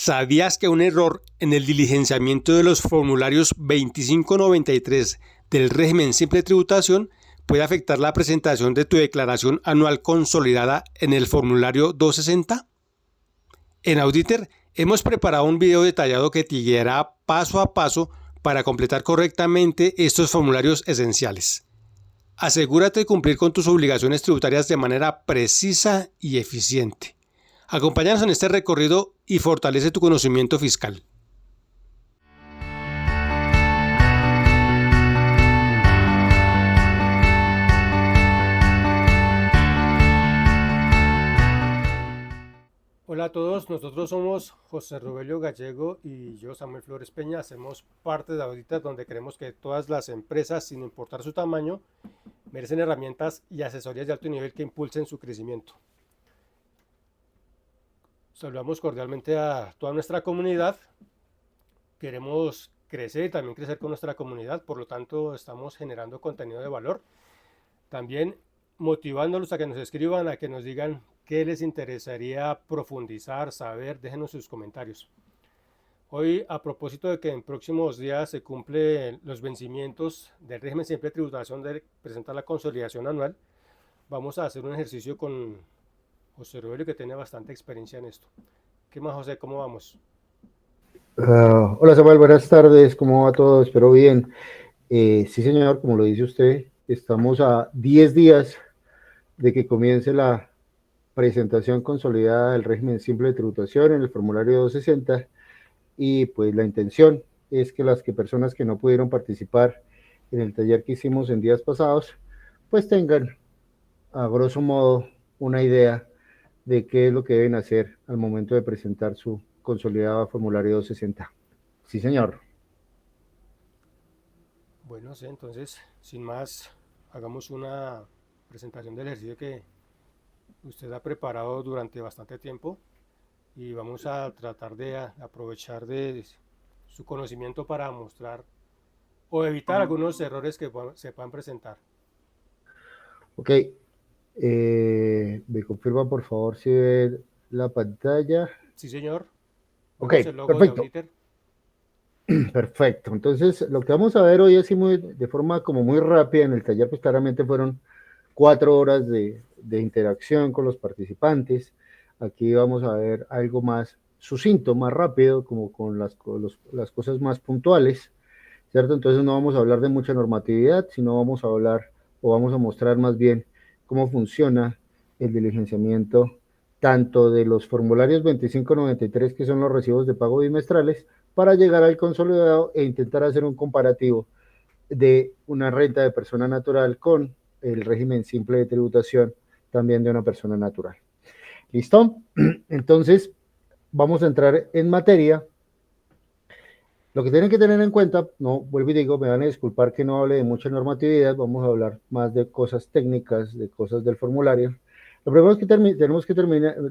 ¿Sabías que un error en el diligenciamiento de los formularios 2593 del régimen simple de tributación puede afectar la presentación de tu declaración anual consolidada en el formulario 260? En Auditer hemos preparado un video detallado que te guiará paso a paso para completar correctamente estos formularios esenciales. Asegúrate de cumplir con tus obligaciones tributarias de manera precisa y eficiente. Acompáñanos en este recorrido y fortalece tu conocimiento fiscal. Hola a todos, nosotros somos José Rogelio Gallego y yo, Samuel Flores Peña. Hacemos parte de Auditer, donde creemos que todas las empresas, sin importar su tamaño, merecen herramientas y asesorías de alto nivel que impulsen su crecimiento. Saludamos cordialmente a toda nuestra comunidad. Queremos crecer y también crecer con nuestra comunidad, por lo tanto estamos generando contenido de valor. También motivándolos a que nos escriban, a que nos digan qué les interesaría profundizar, saber, déjenos sus comentarios. Hoy, a propósito de que en próximos días se cumplen los vencimientos del régimen simple de tributación de presentar la consolidación anual, vamos a hacer un ejercicio con José Rogelio, que tiene bastante experiencia en esto. ¿Qué más, José? ¿Cómo vamos? Hola Samuel, buenas tardes, ¿cómo va todo? Espero bien. Sí señor, como lo dice usted, estamos a 10 días de que comience la presentación consolidada del régimen simple de tributación en el formulario 260, y pues la intención es que las personas que no pudieron participar en el taller que hicimos en días pasados, pues tengan a grosso modo una idea de qué es lo que deben hacer al momento de presentar su consolidado formulario 260. Sí, señor. Bueno, sí, entonces, sin más, hagamos una presentación del ejercicio que usted ha preparado durante bastante tiempo y vamos a tratar de aprovechar de su conocimiento para mostrar o evitar algunos errores que se puedan presentar. Ok, me confirma por favor si ve la pantalla. Sí, señor. Ok, Vemos el logo de perfecto, Auditer. perfecto. Entonces, lo que vamos a ver hoy así de forma como muy rápida en el taller, pues claramente fueron 4 horas de interacción con los participantes. Aquí vamos a ver algo más sucinto, más rápido, como con las cosas más puntuales, ¿cierto? Entonces no vamos a hablar de mucha normatividad, sino vamos a hablar o vamos a mostrar más bien cómo funciona el diligenciamiento tanto de los formularios 2593, que son los recibos de pago bimestrales, para llegar al consolidado e intentar hacer un comparativo de una renta de persona natural con el régimen simple de tributación también de una persona natural. ¿Listo? Entonces, vamos a entrar en materia. Lo que tienen que tener en cuenta, no, vuelvo y digo, me van a disculpar que no hable de mucha normatividad, vamos a hablar más de cosas técnicas, de cosas del formulario. Lo primero que tenemos que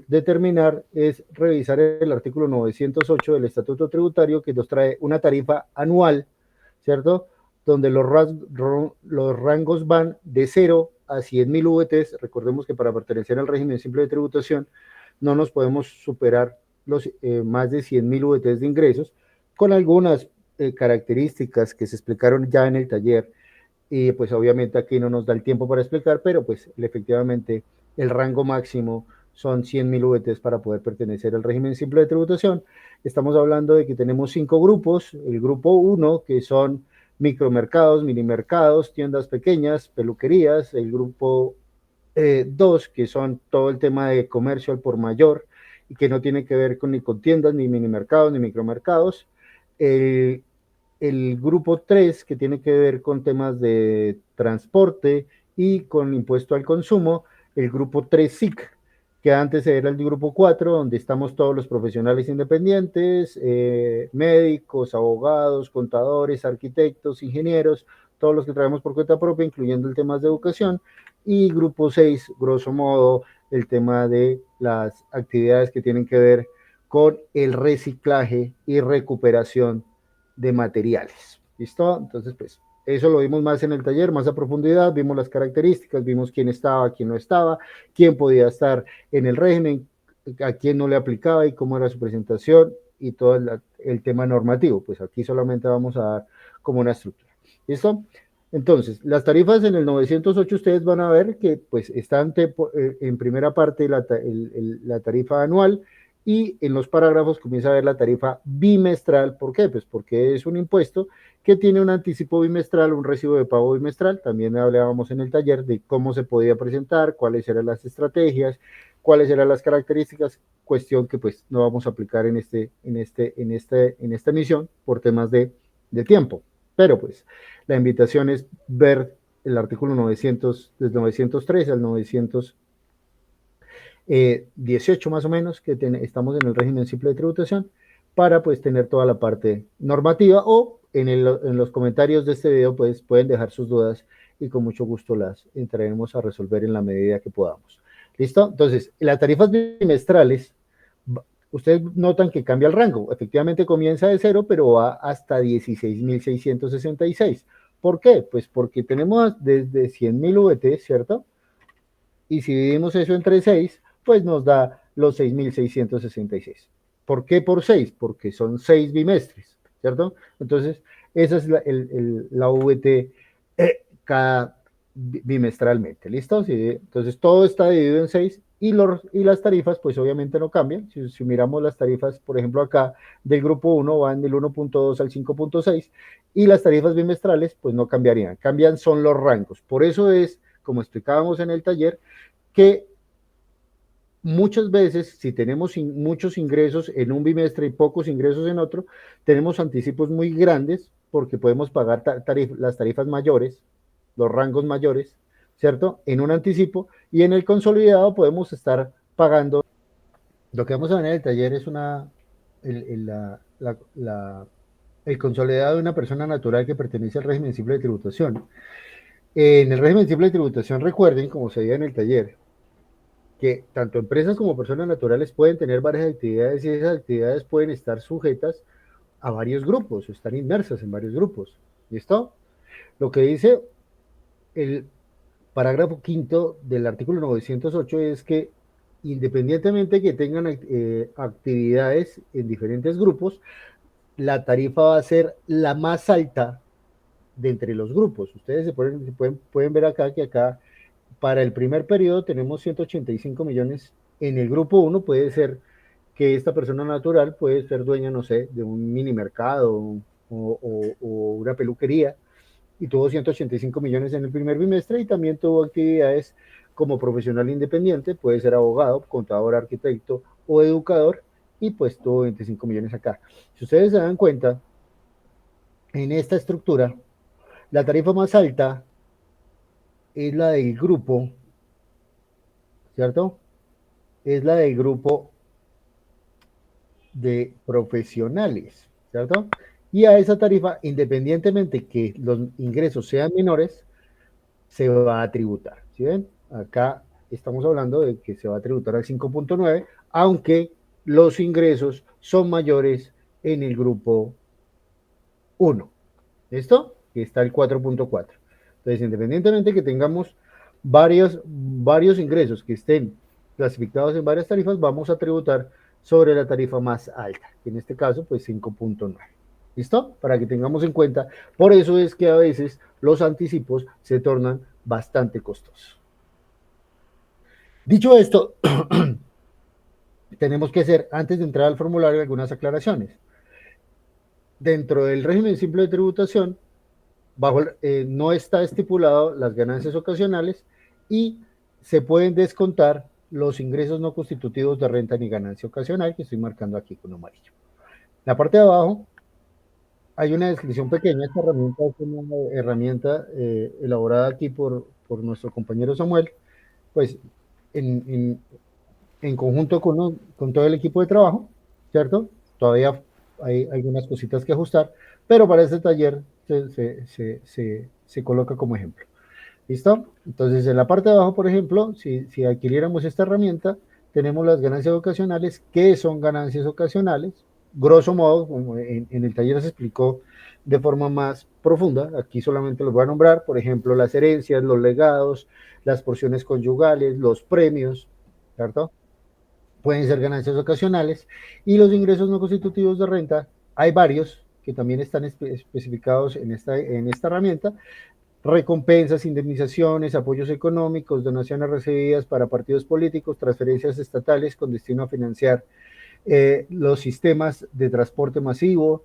determinar es revisar el artículo 908 del Estatuto Tributario, que nos trae una tarifa anual, ¿cierto? Donde los rangos van de 0 a 100.000 VTs. Recordemos que para pertenecer al régimen simple de tributación no nos podemos superar los más de 100.000 VTs de ingresos, con algunas características que se explicaron ya en el taller, y pues obviamente aquí no nos da el tiempo para explicar, pero pues efectivamente el rango máximo son 100.000 VTs para poder pertenecer al régimen simple de tributación. Estamos hablando de que tenemos 5 grupos. El grupo 1, que son micromercados, minimercados, tiendas pequeñas, peluquerías. El grupo 2, que son todo el tema de comercio al por mayor, y que no tiene que ver ni con tiendas, ni minimercados, ni micromercados. El, el grupo 3, que tiene que ver con temas de transporte y con impuesto al consumo. El grupo 3 SIC, que antes era el grupo 4, donde estamos todos los profesionales independientes, médicos, abogados, contadores, arquitectos, ingenieros, todos los que traemos por cuenta propia, incluyendo el tema de educación. Y grupo 6, grosso modo, el tema de las actividades que tienen que ver con el reciclaje y recuperación de materiales. ¿Listo? Entonces, pues, eso lo vimos más en el taller, más a profundidad, vimos las características, vimos quién estaba, quién no estaba, quién podía estar en el régimen, a quién no le aplicaba y cómo era su presentación y todo el tema normativo. Pues aquí solamente vamos a dar como una estructura. ¿Listo? Entonces, las tarifas en el 908 ustedes van a ver que pues están en primera parte la tarifa anual, y en los parágrafos comienza a ver la tarifa bimestral. ¿Por qué? Pues porque es un impuesto que tiene un anticipo bimestral, un recibo de pago bimestral. También hablábamos en el taller de cómo se podía presentar, cuáles eran las estrategias, cuáles eran las características, cuestión que pues no vamos a aplicar en esta emisión por temas de tiempo. Pero pues la invitación es ver el artículo 900, desde 913 al 918 más o menos, que estamos en el régimen simple de tributación, para pues tener toda la parte normativa, o en los comentarios de este video pues pueden dejar sus dudas y con mucho gusto las entraremos a resolver en la medida que podamos. ¿Listo? Entonces, las tarifas bimestrales, ustedes notan que cambia el rango. Efectivamente comienza de 0, pero va hasta 16.666. ¿Por qué? Pues porque tenemos desde 100.000 VT, ¿cierto? Y si dividimos eso entre 6, pues nos da los 6.666. ¿Por qué por 6? Porque son 6 bimestres, ¿cierto? Entonces, esa es la VT cada bimestralmente, ¿listo? Sí, entonces, todo está dividido en 6, y las tarifas, pues obviamente no cambian. Si miramos las tarifas, por ejemplo, acá del grupo 1 van del 1.2 al 5.6, y las tarifas bimestrales, pues no cambiarían. Cambian son los rangos. Por eso es, como explicábamos en el taller, que muchas veces, si tenemos muchos ingresos en un bimestre y pocos ingresos en otro, tenemos anticipos muy grandes porque podemos pagar las tarifas mayores, los rangos mayores, ¿cierto? En un anticipo, y en el consolidado podemos estar pagando. Lo que vamos a ver en el taller es el consolidado de una persona natural que pertenece al régimen simple de tributación. En el régimen simple de tributación, recuerden, como se veía en el taller, que tanto empresas como personas naturales pueden tener varias actividades, y esas actividades pueden estar sujetas a varios grupos, o están inmersas en varios grupos. ¿Listo? Lo que dice el parágrafo quinto del artículo 908 es que, independientemente que tengan actividades en diferentes grupos, la tarifa va a ser la más alta de entre los grupos. Ustedes pueden ver acá que acá para el primer periodo tenemos 185 millones en el grupo 1. Puede ser que esta persona natural puede ser dueña, no sé, de un mini mercado o una peluquería, y tuvo 185 millones en el primer bimestre, y también tuvo actividades como profesional independiente, puede ser abogado, contador, arquitecto o educador, y pues tuvo 25 millones acá. Si ustedes se dan cuenta, en esta estructura, la tarifa más alta es la del grupo, ¿cierto? Es la del grupo de profesionales, ¿cierto? Y a esa tarifa, independientemente que los ingresos sean menores, se va a tributar. ¿Sí ven? Acá estamos hablando de que se va a tributar al 5.9, aunque los ingresos son mayores en el grupo 1. ¿Listo? Que está el 4.4. Entonces, independientemente que tengamos varios ingresos que estén clasificados en varias tarifas, vamos a tributar sobre la tarifa más alta, que en este caso, pues 5.9. ¿Listo? Para que tengamos en cuenta. Por eso es que a veces los anticipos se tornan bastante costosos. Dicho esto, tenemos que hacer, antes de entrar al formulario, algunas aclaraciones. Dentro del régimen simple de tributación, no está estipulado las ganancias ocasionales, y se pueden descontar los ingresos no constitutivos de renta ni ganancia ocasional, que estoy marcando aquí con amarillo. En la parte de abajo hay una descripción pequeña. Esta herramienta es una herramienta elaborada aquí por nuestro compañero Samuel, pues en conjunto con todo el equipo de trabajo, ¿cierto? Todavía hay algunas cositas que ajustar, pero para este taller se coloca como ejemplo. ¿Listo? Entonces, en la parte de abajo, por ejemplo, si adquiriéramos esta herramienta, tenemos las ganancias ocasionales. ¿Qué son ganancias ocasionales? Grosso modo, como en el taller se explicó de forma más profunda, aquí solamente los voy a nombrar. Por ejemplo, las herencias, los legados, las porciones conyugales, los premios, ¿cierto? pueden ser ganancias ocasionales, y los ingresos no constitutivos de renta, hay varios que también están especificados en esta herramienta: recompensas, indemnizaciones, apoyos económicos, donaciones recibidas para partidos políticos, transferencias estatales con destino a financiar los sistemas de transporte masivo,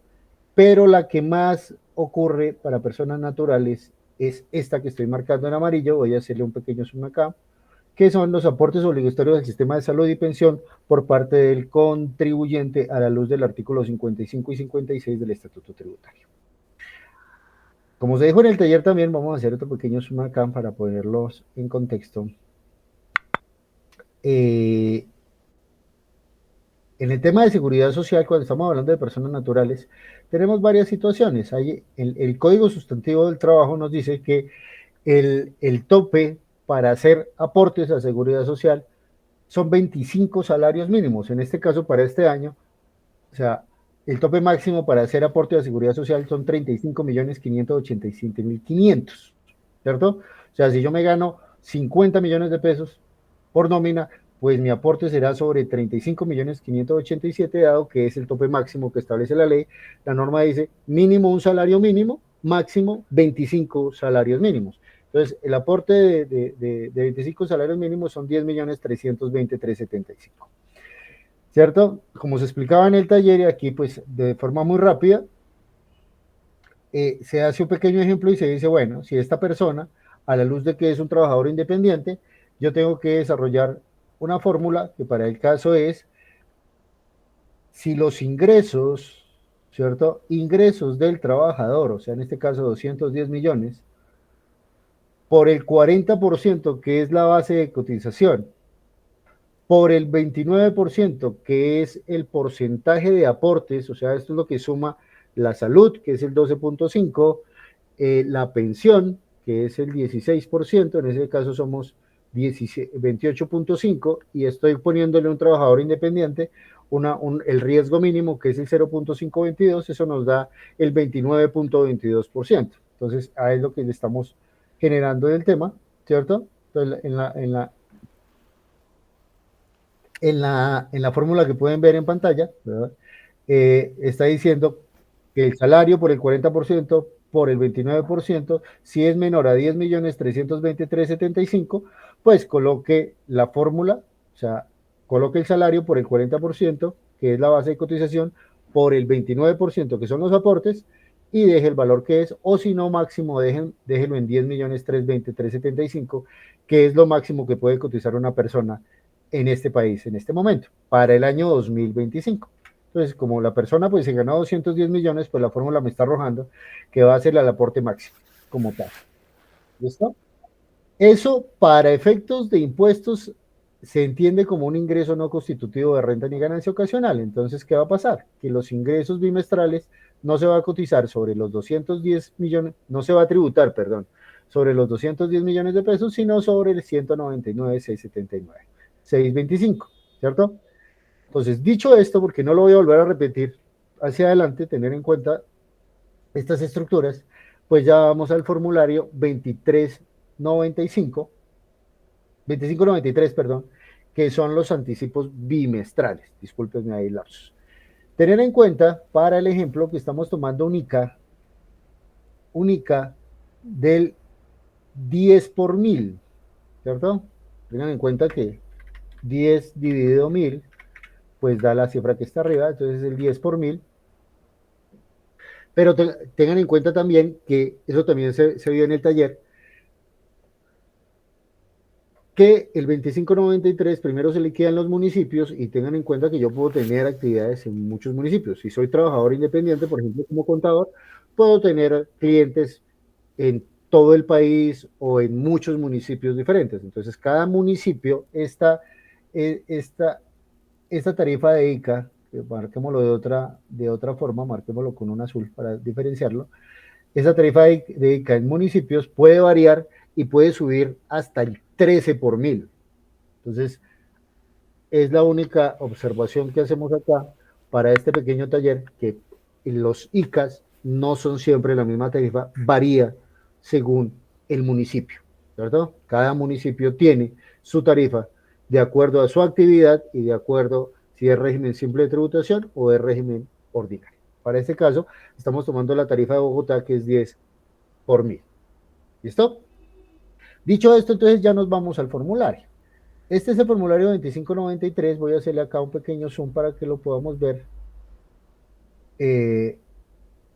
pero la que más ocurre para personas naturales es esta que estoy marcando en amarillo. Voy a hacerle un pequeño zoom acá, que son los aportes obligatorios del sistema de salud y pensión por parte del contribuyente a la luz del artículo 55 y 56 del Estatuto Tributario. Como se dijo en el taller también, vamos a hacer otro pequeño zoom acá para ponerlos en contexto. En el tema de seguridad social, cuando estamos hablando de personas naturales, tenemos varias situaciones. El Código Sustantivo del Trabajo nos dice que el tope para hacer aportes a seguridad social son 25 salarios mínimos. En este caso, para este año, o sea, el tope máximo para hacer aporte a seguridad social son 35.587.500, ¿cierto? O sea, si yo me gano 50 millones de pesos por nómina, pues mi aporte será sobre 35.587.000, dado que es el tope máximo que establece la ley. La norma dice mínimo un salario mínimo, máximo 25 salarios mínimos. Entonces, el aporte de 25 salarios mínimos son 10.320.375. ¿Cierto? Como se explicaba en el taller, y aquí pues de forma muy rápida, se hace un pequeño ejemplo y se dice, bueno, si esta persona, a la luz de que es un trabajador independiente, yo tengo que desarrollar una fórmula que para el caso es, si los ingresos, ¿cierto? Ingresos del trabajador, o sea, en este caso 210 millones, por el 40% que es la base de cotización, por el 29% que es el porcentaje de aportes, o sea, esto es lo que suma la salud, que es el 12.5%, la pensión, que es el 16%, en ese caso somos 28.5%, y estoy poniéndole a un trabajador independiente el riesgo mínimo, que es el 0.522, eso nos da el 29.22%. Entonces, a es lo que le estamos generando del tema, ¿cierto? Entonces, en la fórmula que pueden ver en pantalla, ¿verdad? Está diciendo que el salario por el 40%, por el 29%, si es menor a 10.323.075, pues coloque la fórmula, o sea, coloque el salario por el 40%, que es la base de cotización, por el 29%, que son los aportes, y deje el valor que es, o si no, máximo déjenlo en 10.320.375, que es lo máximo que puede cotizar una persona en este país en este momento, para el año 2025. Entonces, como la persona pues se ganó 210 millones, pues la fórmula me está arrojando que va a ser el aporte máximo como tal. ¿Listo? Eso para efectos de impuestos se entiende como un ingreso no constitutivo de renta ni ganancia ocasional. Entonces, ¿qué va a pasar? Que los ingresos bimestrales no se va a cotizar sobre los 210 millones, no se va a tributar, perdón, sobre los 210 millones de pesos, sino sobre el 199.679.625, ¿cierto? Entonces, dicho esto, porque no lo voy a volver a repetir hacia adelante, tener en cuenta estas estructuras, pues ya vamos al formulario 2395, 2593, perdón, que son los anticipos bimestrales. Discúlpenme ahí, lapsus. Tener en cuenta, para el ejemplo, que estamos tomando un ICA del 10 por 1000, ¿cierto? Tengan en cuenta que 10 dividido 1000, pues da la cifra que está arriba, entonces el 10 por 1000. Pero tengan en cuenta también que eso también se vio en el taller, que el 2593 primero se liquida en los municipios, y tengan en cuenta que yo puedo tener actividades en muchos municipios. Si soy trabajador independiente, por ejemplo, como contador, puedo tener clientes en todo el país o en muchos municipios diferentes. Entonces, cada municipio, esta tarifa de ICA, marquémoslo de otra forma, marquémoslo con un azul para diferenciarlo, esa tarifa de ICA en municipios puede variar y puede subir hasta el 13 por 1000. Entonces, es la única observación que hacemos acá para este pequeño taller, que los ICAs no son siempre la misma tarifa, varía según el municipio, ¿cierto? Cada municipio tiene su tarifa de acuerdo a su actividad y de acuerdo si es régimen simple de tributación o es régimen ordinario. Para este caso, estamos tomando la tarifa de Bogotá, que es 10 por 1000. ¿Listo? Dicho esto, entonces ya nos vamos al formulario. Este es el formulario 2593. Voy a hacerle acá un pequeño zoom para que lo podamos ver. Eh,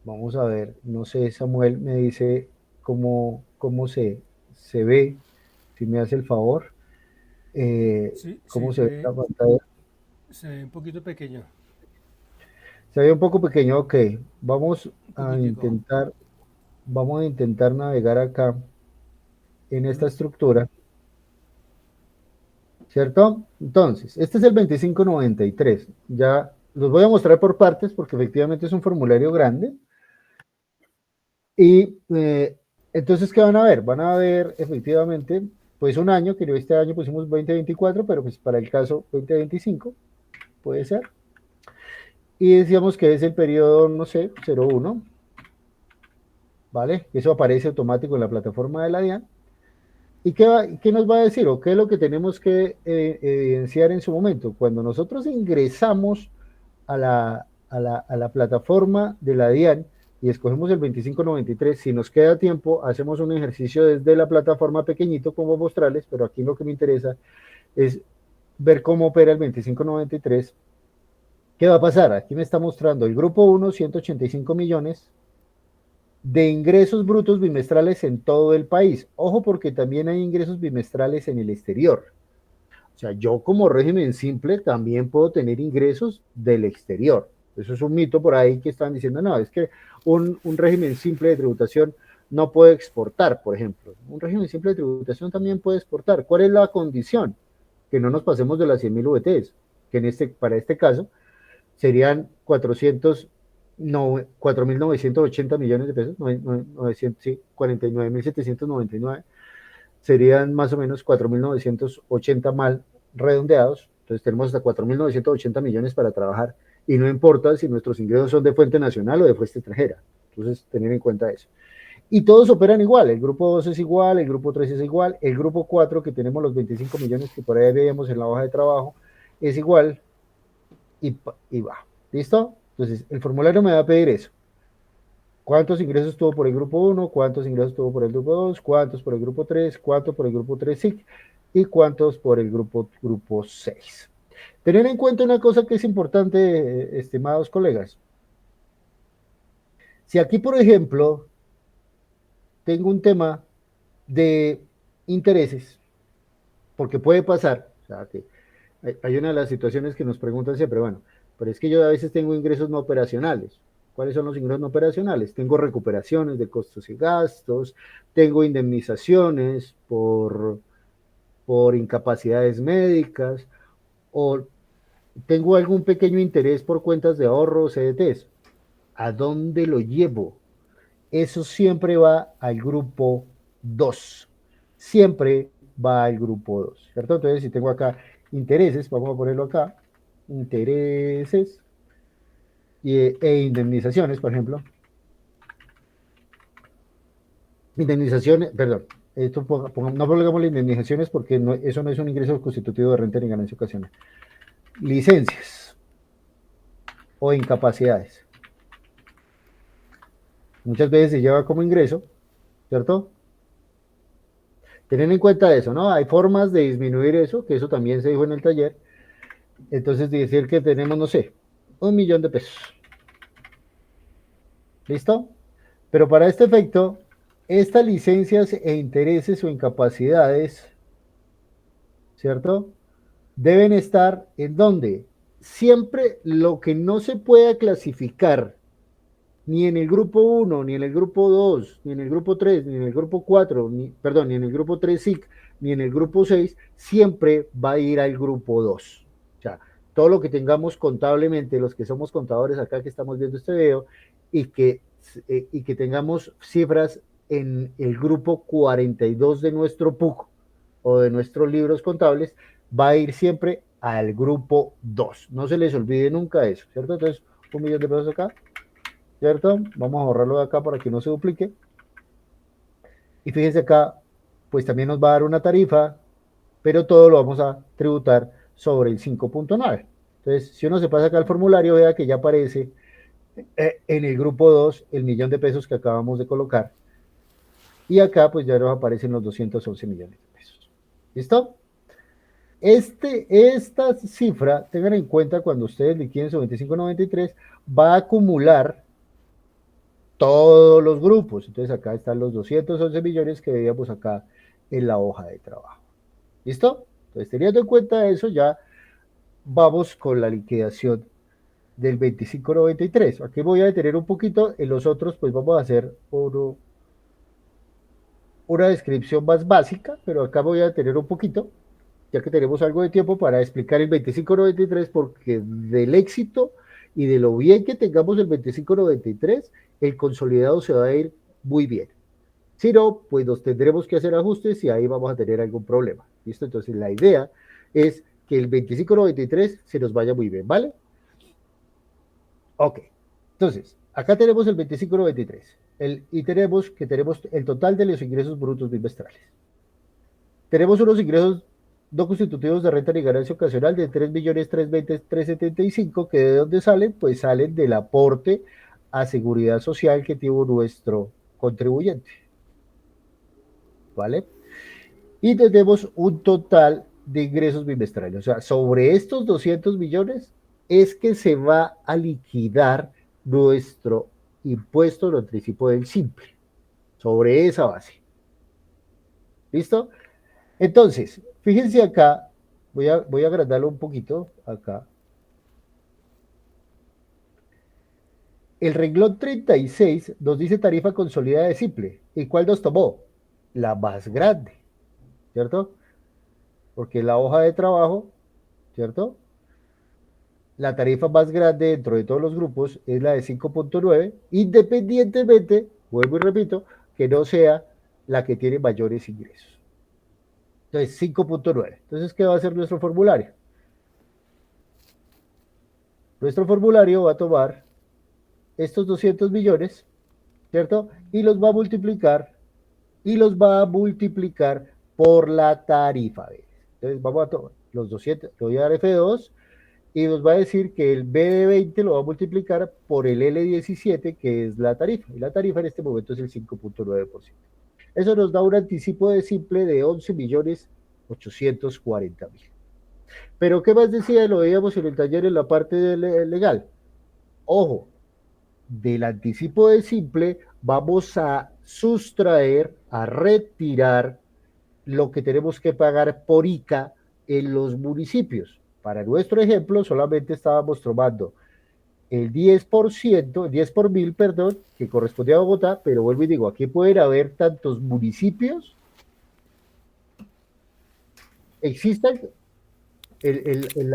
Vamos a ver, no sé, Samuel me dice cómo se ve, si me hace el favor, Sí, cómo se ve la pantalla. se ve un poquito pequeño, Se ve un poco pequeño, ok. Vamos un a poquitico. intentar, vamos a intentar navegar acá en esta Ujú. estructura, ¿cierto? Entonces, este es el 2593. Ya los voy a mostrar por partes porque efectivamente es un formulario grande. Y entonces, ¿qué van a ver? Van a ver efectivamente, pues un año, que este año pusimos 2024, pero pues para el caso 2025 puede ser. Y decíamos que es el periodo, no sé, 01, ¿vale? Eso aparece automático en la plataforma de la DIAN. ¿Y qué nos va a decir o qué es lo que tenemos que evidenciar en su momento? Cuando nosotros ingresamos a la plataforma de la DIAN y escogemos el 2593, si nos queda tiempo, hacemos un ejercicio desde la plataforma pequeñito como mostrarles, pero aquí lo que me interesa es ver cómo opera el 2593. ¿Qué va a pasar? Aquí me está mostrando el grupo 1, 185 millones de ingresos brutos bimestrales en todo el país. Ojo, porque también hay ingresos bimestrales en el exterior. O sea, yo como régimen simple también puedo tener ingresos del exterior. Eso es un mito por ahí que están diciendo, no, es que un régimen simple de tributación no puede exportar, por ejemplo. Un régimen simple de tributación también puede exportar. ¿Cuál es la condición? Que no nos pasemos de las 100.000 VTs, que para este caso serían 4.980 millones de pesos, 900, sí, 49.799, serían más o menos 4.980 mal redondeados. Entonces tenemos hasta 4.980 millones para trabajar y no importa si nuestros ingresos son de fuente nacional o de fuente extranjera. Entonces, tener en cuenta eso. Y todos operan igual, el grupo 2 es igual, el grupo 3 es igual, el grupo 4 que tenemos los 25 millones que por ahí veíamos en la hoja de trabajo es igual y va. ¿Listo? Entonces, el formulario me va a pedir eso. ¿Cuántos ingresos tuvo por el grupo 1? ¿Cuántos ingresos tuvo por el grupo 2? ¿Cuántos por el grupo 3? ¿Cuántos por el grupo 3 SIC? ¿Y cuántos por el grupo 6? Tener en cuenta una cosa que es importante, estimados colegas. Si aquí, por ejemplo, tengo un tema de intereses, porque puede pasar, o sea, que hay una de las situaciones que nos preguntan siempre, bueno, pero es que yo a veces tengo ingresos no operacionales. ¿Cuáles son los ingresos no operacionales? Tengo recuperaciones de costos y gastos, tengo indemnizaciones por incapacidades médicas, o tengo algún pequeño interés por cuentas de ahorro o CDTs. ¿A dónde lo llevo? Eso siempre va al grupo 2. Siempre va al grupo 2, ¿cierto? Entonces, si tengo acá intereses, vamos a ponerlo acá, intereses e indemnizaciones, por ejemplo. Indemnizaciones, perdón, no pongamos las indemnizaciones porque eso no es un ingreso constitutivo de renta ni ganancia ocasional. Licencias o incapacidades. Muchas veces se lleva como ingreso, ¿cierto? Teniendo en cuenta eso, ¿no? Hay formas de disminuir eso, que eso también se dijo en el taller. Entonces, decir que tenemos, no sé, 1.000.000 de pesos. ¿Listo? Pero para este efecto, estas licencias e intereses o incapacidades, ¿cierto? Deben estar en donde siempre lo que no se pueda clasificar ni en el grupo 1, ni en el grupo 2, ni en el grupo 3, ni en el grupo 4, perdón, ni en el grupo 3 SIC, ni en el grupo 6, siempre va a ir al grupo 2. O sea, todo lo que tengamos contablemente, los que somos contadores acá que estamos viendo este video, y que tengamos cifras en el grupo 42 de nuestro PUC o de nuestros libros contables, va a ir siempre al grupo 2. No se les olvide nunca eso, ¿cierto? Entonces, 1.000.000 de pesos acá, ¿cierto? Vamos a borrarlo de acá para que no se duplique. Y fíjense acá, pues también nos va a dar una tarifa, pero todo lo vamos a tributar sobre el 5.9. Entonces, si uno se pasa acá al formulario, vea que ya aparece en el grupo 2 el millón de pesos que acabamos de colocar. Y acá pues ya nos aparecen los 211 millones de pesos. ¿Listo? Esta cifra, tengan en cuenta cuando ustedes liquiden su 2593, va a acumular todos los grupos. Entonces acá están los 211 millones que veíamos acá en la hoja de trabajo. ¿Listo? Entonces teniendo en cuenta eso, ya vamos con la liquidación del 2593. Aquí voy a detener un poquito, en los otros pues vamos a hacer una descripción más básica, pero acá voy a detener un poquito, ya que tenemos algo de tiempo para explicar el 2593, porque del éxito y de lo bien que tengamos el 2593, el consolidado se va a ir muy bien. Si no, pues nos tendremos que hacer ajustes y ahí vamos a tener algún problema. ¿Listo? Entonces la idea es que el 2593 se nos vaya muy bien, ¿vale? Ok. Entonces, acá tenemos el 2593 y tenemos el total de los ingresos brutos bimestrales. Tenemos unos ingresos no constitutivos de renta ni ganancia ocasional de 3.320.375, que de dónde salen, pues salen del aporte a seguridad social que tuvo nuestro contribuyente, ¿vale? Y tenemos un total de ingresos bimestrales. O sea, sobre estos 200 millones es que se va a liquidar nuestro impuesto de anticipo del simple, sobre esa base. ¿Listo? Entonces, fíjense acá, voy a agrandarlo un poquito acá. El renglón 36 nos dice tarifa consolidada de simple. ¿Y cuál nos tomó? La más grande, ¿cierto? Porque la hoja de trabajo, ¿cierto? La tarifa más grande dentro de todos los grupos es la de 5.9, independientemente, vuelvo y repito, que no sea la que tiene mayores ingresos. Entonces, 5.9. Entonces, ¿qué va a hacer nuestro formulario? Nuestro formulario va a tomar estos 200 millones, ¿cierto? Y los va a multiplicar por la tarifa. Entonces, vamos a tomar los 200, le voy a dar F2 y nos va a decir que el B de 20 lo va a multiplicar por el L17, que es la tarifa. Y la tarifa en este momento es el 5.9%. Eso nos da un anticipo de simple de 11.840.000. Pero, ¿qué más decía? Lo veíamos en el taller en la parte legal. Ojo, del anticipo de simple vamos a sustraer, a retirar lo que tenemos que pagar por ICA en los municipios. Para nuestro ejemplo, solamente estábamos tomando el 10%, el 10 por mil, perdón, que corresponde a Bogotá, pero vuelvo y digo, aquí pueden haber tantos municipios, existan en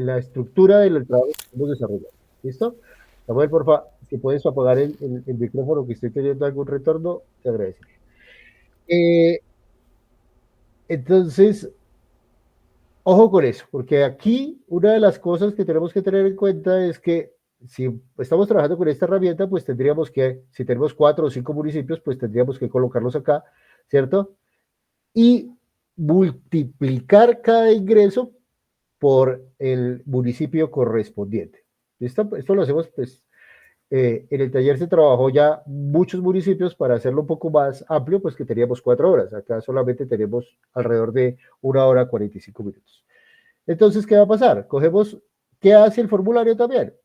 la estructura del trabajo que hemos desarrollado. ¿Listo? Samuel, por favor, si puedes apagar el micrófono, que estoy teniendo algún retorno, te agradecería. Entonces, ojo con eso, porque aquí una de las cosas que tenemos que tener en cuenta es que si estamos trabajando con esta herramienta, pues tendríamos que, si tenemos 4 o 5 municipios, pues tendríamos que colocarlos acá, ¿cierto? Y multiplicar cada ingreso por el municipio correspondiente. ¿Listo? Esto lo hacemos, pues, en el taller se trabajó ya muchos municipios para hacerlo un poco más amplio, pues que teníamos 4 horas. Acá solamente tenemos alrededor de 1 hora 45 minutos. Entonces, ¿qué va a pasar? Cogemos, ¿qué hace el formulario también?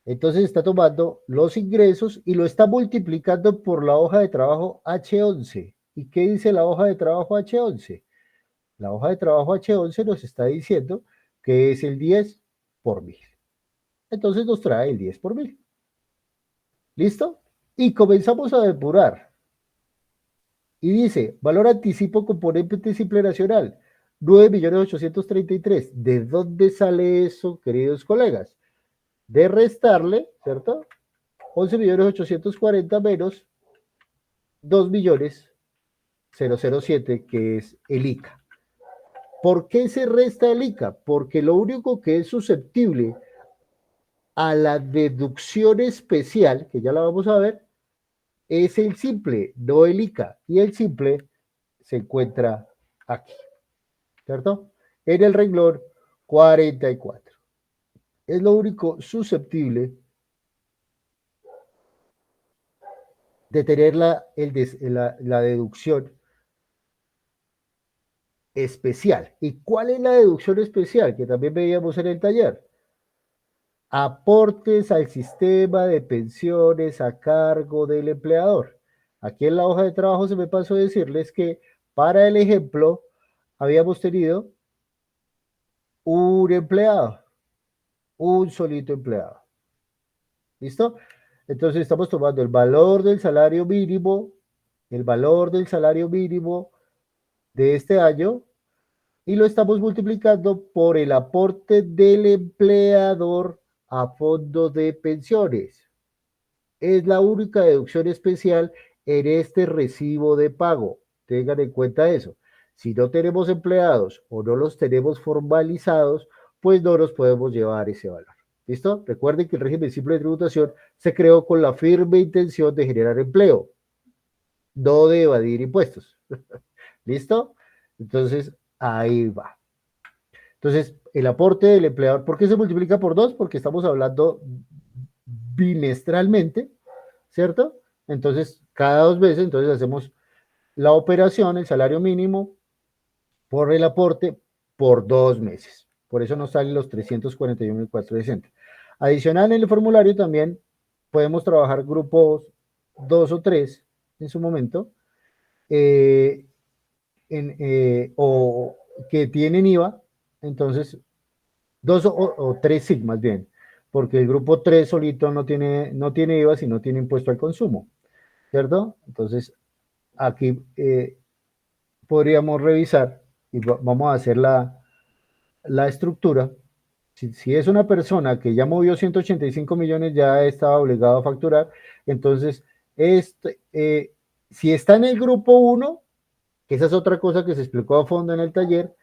Entonces está tomando los ingresos y lo está multiplicando por la hoja de trabajo H11. ¿Y qué dice la hoja de trabajo H11? La hoja de trabajo H11 nos está diciendo que es el 10 por mil. Entonces nos trae el 10 por mil. ¿Listo? Y comenzamos a depurar. Y dice, valor anticipo componente simple nacional, 9.833.000. ¿De dónde sale eso, queridos colegas? De restarle, ¿cierto? 11.840.000 menos 2.000.007, que es el ICA. ¿Por qué se resta el ICA? Porque lo único que es susceptible a la deducción especial, que ya la vamos a ver, es el simple, no el ICA. Y el simple se encuentra aquí, ¿cierto? En el renglón 44. Es lo único susceptible de tener la deducción especial. ¿Y cuál es la deducción especial? Que también veíamos en el taller. Aportes al sistema de pensiones a cargo del empleador. Aquí en la hoja de trabajo se me pasó a decirles que para el ejemplo habíamos tenido un empleado, un solito empleado. ¿Listo? Entonces estamos tomando el valor del salario mínimo, de este año y lo estamos multiplicando por el aporte del empleador a fondo de pensiones. Es la única deducción especial en este recibo de pago. Tengan en cuenta eso. Si no tenemos empleados o no los tenemos formalizados, pues no nos podemos llevar ese valor. ¿Listo? Recuerden que el régimen simple de tributación se creó con la firme intención de generar empleo, no de evadir impuestos. ¿Listo? Entonces, ahí va. Entonces, el aporte del empleador, ¿por qué se multiplica por 2? Porque estamos hablando bimestralmente, ¿cierto? Entonces, cada 2 veces, entonces hacemos la operación, el salario mínimo, por el aporte, por 2 meses. Por eso nos salen los 341.460. Adicional, en el formulario también podemos trabajar grupos 2 o 3 en su momento, o que tienen IVA, entonces 2 o 3 sí, más bien, porque el grupo 3 solito no tiene IVA, sino tiene impuesto al consumo, ¿cierto? Entonces, aquí podríamos revisar y vamos a hacer la estructura. Si es una persona que ya movió 185 millones, ya estaba obligado a facturar, entonces, si está en el grupo 1, que esa es otra cosa que se explicó a fondo en el taller,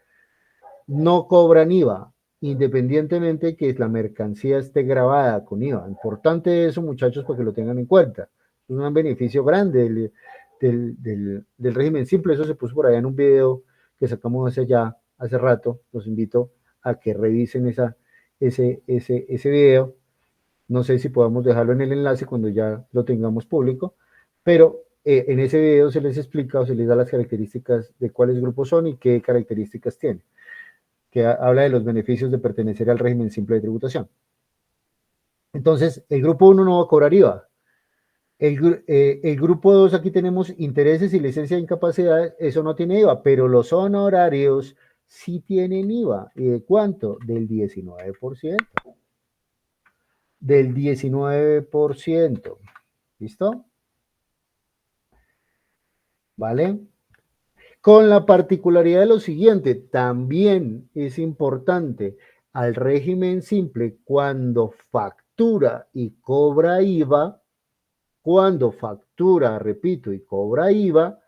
no cobran IVA, independientemente que la mercancía esté grabada con IVA. Importante eso, muchachos, para que lo tengan en cuenta. Es un beneficio grande del régimen simple. Eso se puso por allá en un video que sacamos hace rato. Los invito a que revisen ese video. No sé si podamos dejarlo en el enlace cuando ya lo tengamos público, pero en ese video se les explica o se les da las características de cuáles grupos son y qué características tienen, que habla de los beneficios de pertenecer al régimen simple de tributación. Entonces, el grupo 1 no va a cobrar IVA. El grupo 2, aquí tenemos intereses y licencia de incapacidad, eso no tiene IVA, pero los honorarios sí tienen IVA. ¿Y de cuánto? Del 19%. Del 19%. ¿Listo? ¿Vale? Con la particularidad de lo siguiente, también es importante al régimen simple cuando factura y cobra IVA, repito, y cobra IVA,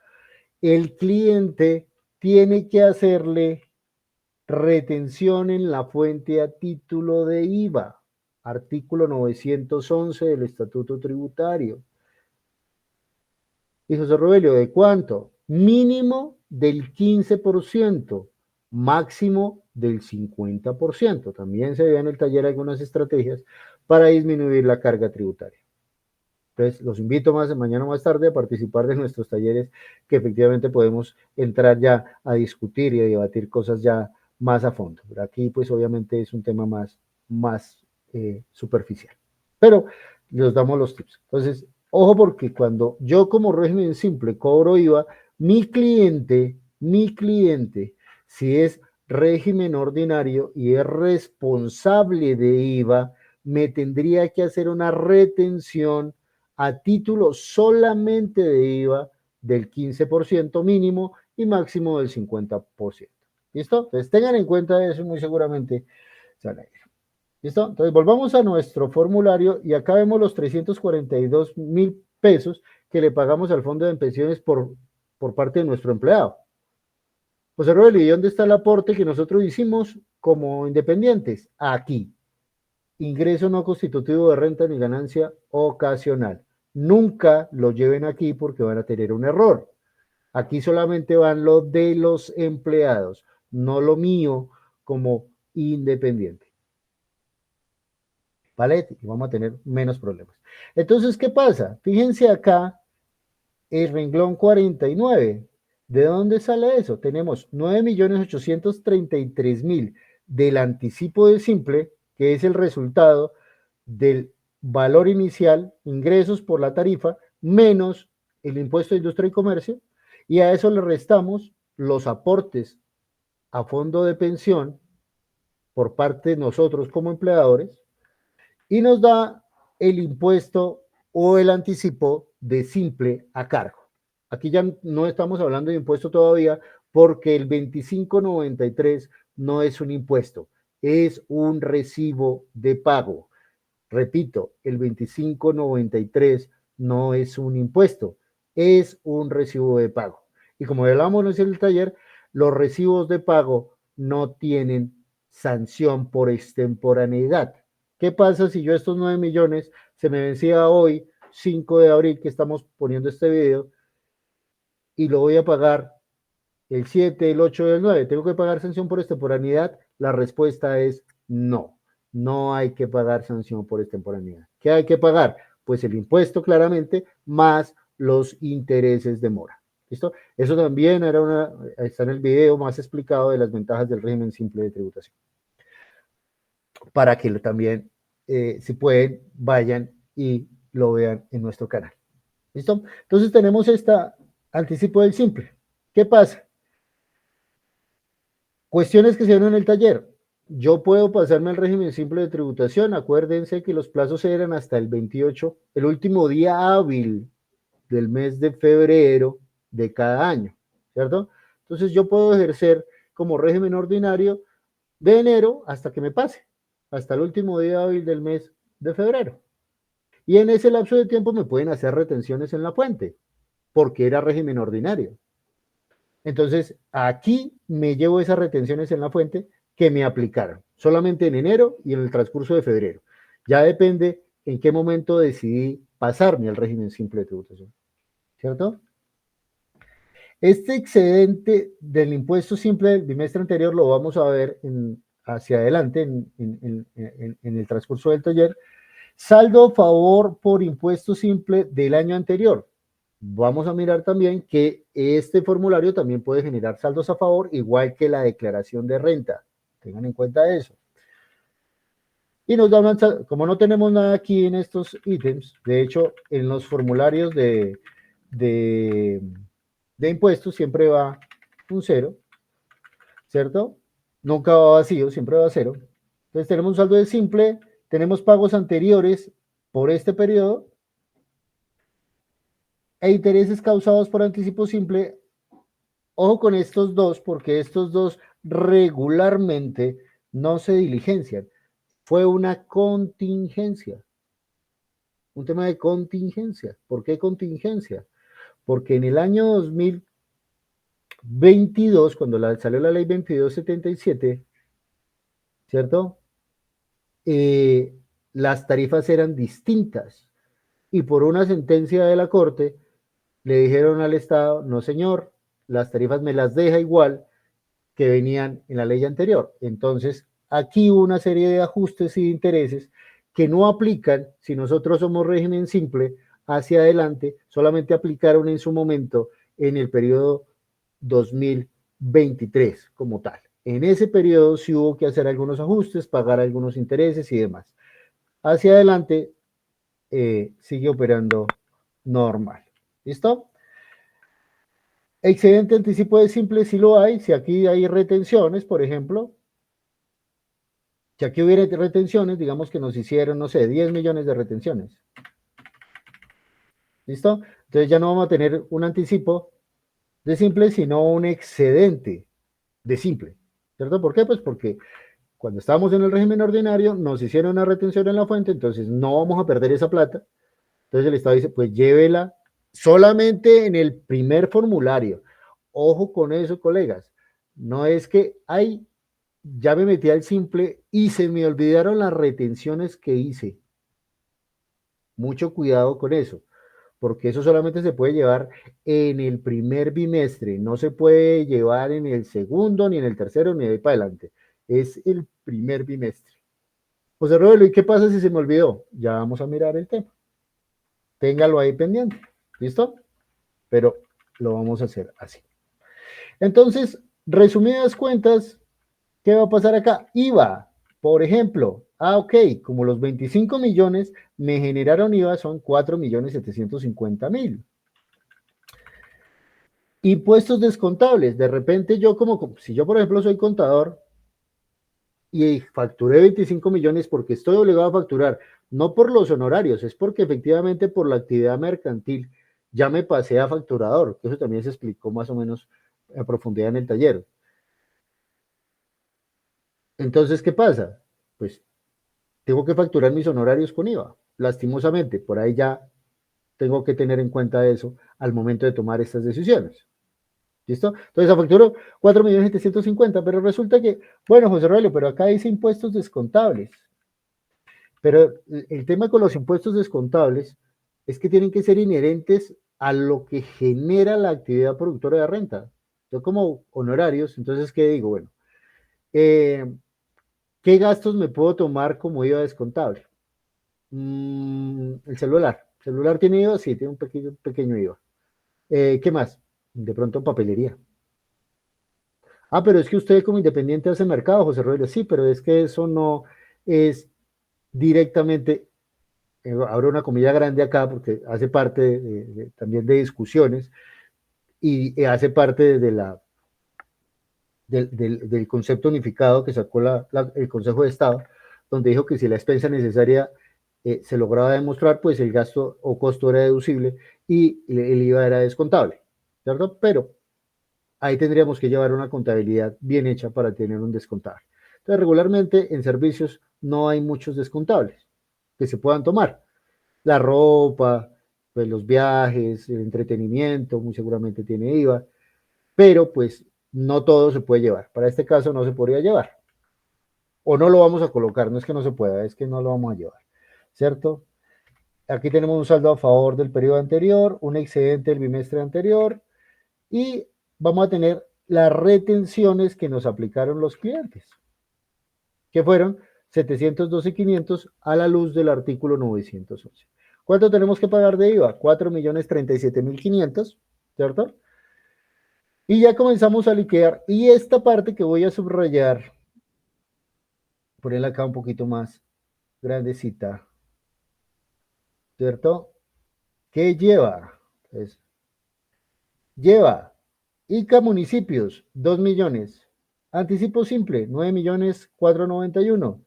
el cliente tiene que hacerle retención en la fuente a título de IVA, artículo 911 del Estatuto Tributario. Y José Rogelio, ¿de cuánto? Mínimo del 15%, máximo del 50%. También se ve en el taller algunas estrategias para disminuir la carga tributaria. Entonces, los invito mañana o más tarde a participar de nuestros talleres, que efectivamente podemos entrar ya a discutir y a debatir cosas ya más a fondo. Pero aquí, pues, obviamente es un tema más superficial. Pero les damos los tips. Entonces, ojo, porque cuando yo como régimen simple cobro IVA, mi cliente, si es régimen ordinario y es responsable de IVA, me tendría que hacer una retención a título solamente de IVA del 15% mínimo y máximo del 50%. ¿Listo? Entonces tengan en cuenta eso, muy seguramente sale. ¿Listo? Entonces volvamos a nuestro formulario y acá vemos los 342.000 pesos que le pagamos al fondo de pensiones por parte de nuestro empleado. José Rogelio, ¿y dónde está el aporte que nosotros hicimos como independientes? Aquí. Ingreso no constitutivo de renta ni ganancia ocasional. Nunca lo lleven aquí porque van a tener un error. Aquí solamente van lo de los empleados, no lo mío como independiente. ¿Vale? Y vamos a tener menos problemas. Entonces, ¿qué pasa? Fíjense acá el renglón 49. ¿De dónde sale eso? Tenemos 9.833.000 del anticipo de simple, que es el resultado del valor inicial, ingresos por la tarifa, menos el impuesto de industria y comercio, y a eso le restamos los aportes a fondo de pensión por parte de nosotros como empleadores, y nos da el impuesto o el anticipo de simple a cargo. Aquí ya no estamos hablando de impuesto todavía porque el 2593 no es un impuesto, es un recibo de pago. Repito, el 2593 no es un impuesto, es un recibo de pago. Y como hablamos en el taller, los recibos de pago no tienen sanción por extemporaneidad. ¿Qué pasa si yo estos 9 millones se me vencía hoy, 5 de abril, que estamos poniendo este video, y lo voy a pagar el 7, el 8, el 9? ¿Tengo que pagar sanción por extemporaneidad? La respuesta es no. No hay que pagar sanción por extemporaneidad. ¿Qué hay que pagar? Pues el impuesto claramente más los intereses de mora. ¿Listo? Eso también está en el video más explicado de las ventajas del régimen simple de tributación. Para que también, si pueden, vayan y lo vean en nuestro canal. ¿Listo? Entonces tenemos este anticipo del simple. ¿Qué pasa? Cuestiones que se ven en el taller. Yo puedo pasarme al régimen simple de tributación. Acuérdense que los plazos eran hasta el 28, el último día hábil del mes de febrero de cada año, ¿cierto? Entonces yo puedo ejercer como régimen ordinario de enero hasta que me pase, hasta el último día hábil del mes de febrero. Y en ese lapso de tiempo me pueden hacer retenciones en la fuente, porque era régimen ordinario. Entonces, aquí me llevo esas retenciones en la fuente que me aplicaron, solamente en enero y en el transcurso de febrero. Ya depende en qué momento decidí pasarme al régimen simple de tributación, ¿cierto? Este excedente del impuesto simple del bimestre anterior lo vamos a ver hacia adelante en el transcurso del taller. Saldo a favor por impuesto simple del año anterior. Vamos a mirar también que este formulario también puede generar saldos a favor, igual que la declaración de renta. Tengan en cuenta eso. Y nos da una, como no tenemos nada aquí en estos ítems, de hecho, en los formularios de impuestos siempre va un cero, ¿cierto? Nunca va vacío, siempre va cero. Entonces tenemos un saldo de simple, tenemos pagos anteriores por este periodo e intereses causados por anticipo simple. Ojo con estos dos, porque estos dos regularmente no se diligencian. Fue una contingencia, un tema de contingencia. ¿Por qué contingencia? Porque en el año 2022, cuando salió la ley 2277, ¿cierto? Las tarifas eran distintas y por una sentencia de la Corte le dijeron al Estado, no señor, las tarifas me las deja igual que venían en la ley anterior. Entonces, aquí hubo una serie de ajustes y de intereses que no aplican si nosotros somos régimen simple hacia adelante, solamente aplicaron en su momento en el periodo 2023 como tal. En ese periodo sí hubo que hacer algunos ajustes, pagar algunos intereses y demás. Hacia adelante sigue operando normal. ¿Listo? Excedente anticipo de simple si lo hay, si aquí hay retenciones, por ejemplo, si aquí hubiera retenciones, digamos que nos hicieron, no sé, 10 millones de retenciones. ¿Listo? Entonces ya no vamos a tener un anticipo de simple, sino un excedente de simple. ¿Cierto? ¿Por qué? Pues porque cuando estábamos en el régimen ordinario nos hicieron una retención en la fuente, entonces no vamos a perder esa plata. Entonces el Estado dice, pues llévela solamente en el primer formulario. Ojo con eso, colegas. No es que, ay, ya me metí al simple y se me olvidaron las retenciones que hice. Mucho cuidado con eso, porque eso solamente se puede llevar en el primer bimestre, no se puede llevar en el segundo, ni en el tercero, ni de ahí para adelante. Es el primer bimestre. José Roberto, ¿y qué pasa si se me olvidó? Ya vamos a mirar el tema. Téngalo ahí pendiente. ¿Listo? Pero lo vamos a hacer así. Entonces, resumidas cuentas, ¿qué va a pasar acá? IVA, por ejemplo. Ok, como los 25 millones me generaron IVA, son 4.750.000. Impuestos descontables. De repente yo si yo por ejemplo soy contador y facturé 25 millones porque estoy obligado a facturar, no por los honorarios, es porque efectivamente por la actividad mercantil ya me pasé a facturador, que eso también se explicó más o menos a profundidad en el taller. Entonces, ¿qué pasa? Pues tengo que facturar mis honorarios con IVA, lastimosamente, por ahí ya tengo que tener en cuenta eso al momento de tomar estas decisiones. ¿Listo? Entonces, facturó 4.750.000, pero resulta que, bueno, José Aurelio, pero acá dice impuestos descontables. Pero el tema con los impuestos descontables es que tienen que ser inherentes a lo que genera la actividad productora de renta. Yo como honorarios, entonces, ¿qué digo? Bueno, ¿qué gastos me puedo tomar como IVA descontable? El celular. ¿El celular tiene IVA? Sí, tiene un pequeño IVA. ¿Qué más? De pronto papelería. Ah, pero es que usted como independiente hace mercado, José Rogelio. Sí, pero es que eso no es directamente, abro una comilla grande acá porque hace parte también de discusiones y hace parte del concepto unificado que sacó el Consejo de Estado, donde dijo que si la expensa necesaria se lograba demostrar, pues el gasto o costo era deducible y el IVA era descontable, ¿cierto? Pero ahí tendríamos que llevar una contabilidad bien hecha para tener un descontable. Entonces, regularmente en servicios no hay muchos descontables que se puedan tomar. La ropa, pues los viajes, el entretenimiento, muy seguramente tiene IVA, pero pues no todo se puede llevar. Para este caso no se podría llevar. O no lo vamos a colocar, no es que no se pueda, es que no lo vamos a llevar, ¿cierto? Aquí tenemos un saldo a favor del periodo anterior, un excedente del bimestre anterior y vamos a tener las retenciones que nos aplicaron los clientes, que fueron 712.500 a la luz del artículo 911. ¿Cuánto tenemos que pagar de IVA? 4.037.500, ¿cierto? Y ya comenzamos a liquidar. Y esta parte que voy a subrayar, ponerla acá un poquito más grandecita, ¿cierto? ¿Qué lleva? Pues, lleva ICA municipios, 2 millones. Anticipo simple, 9.491.000.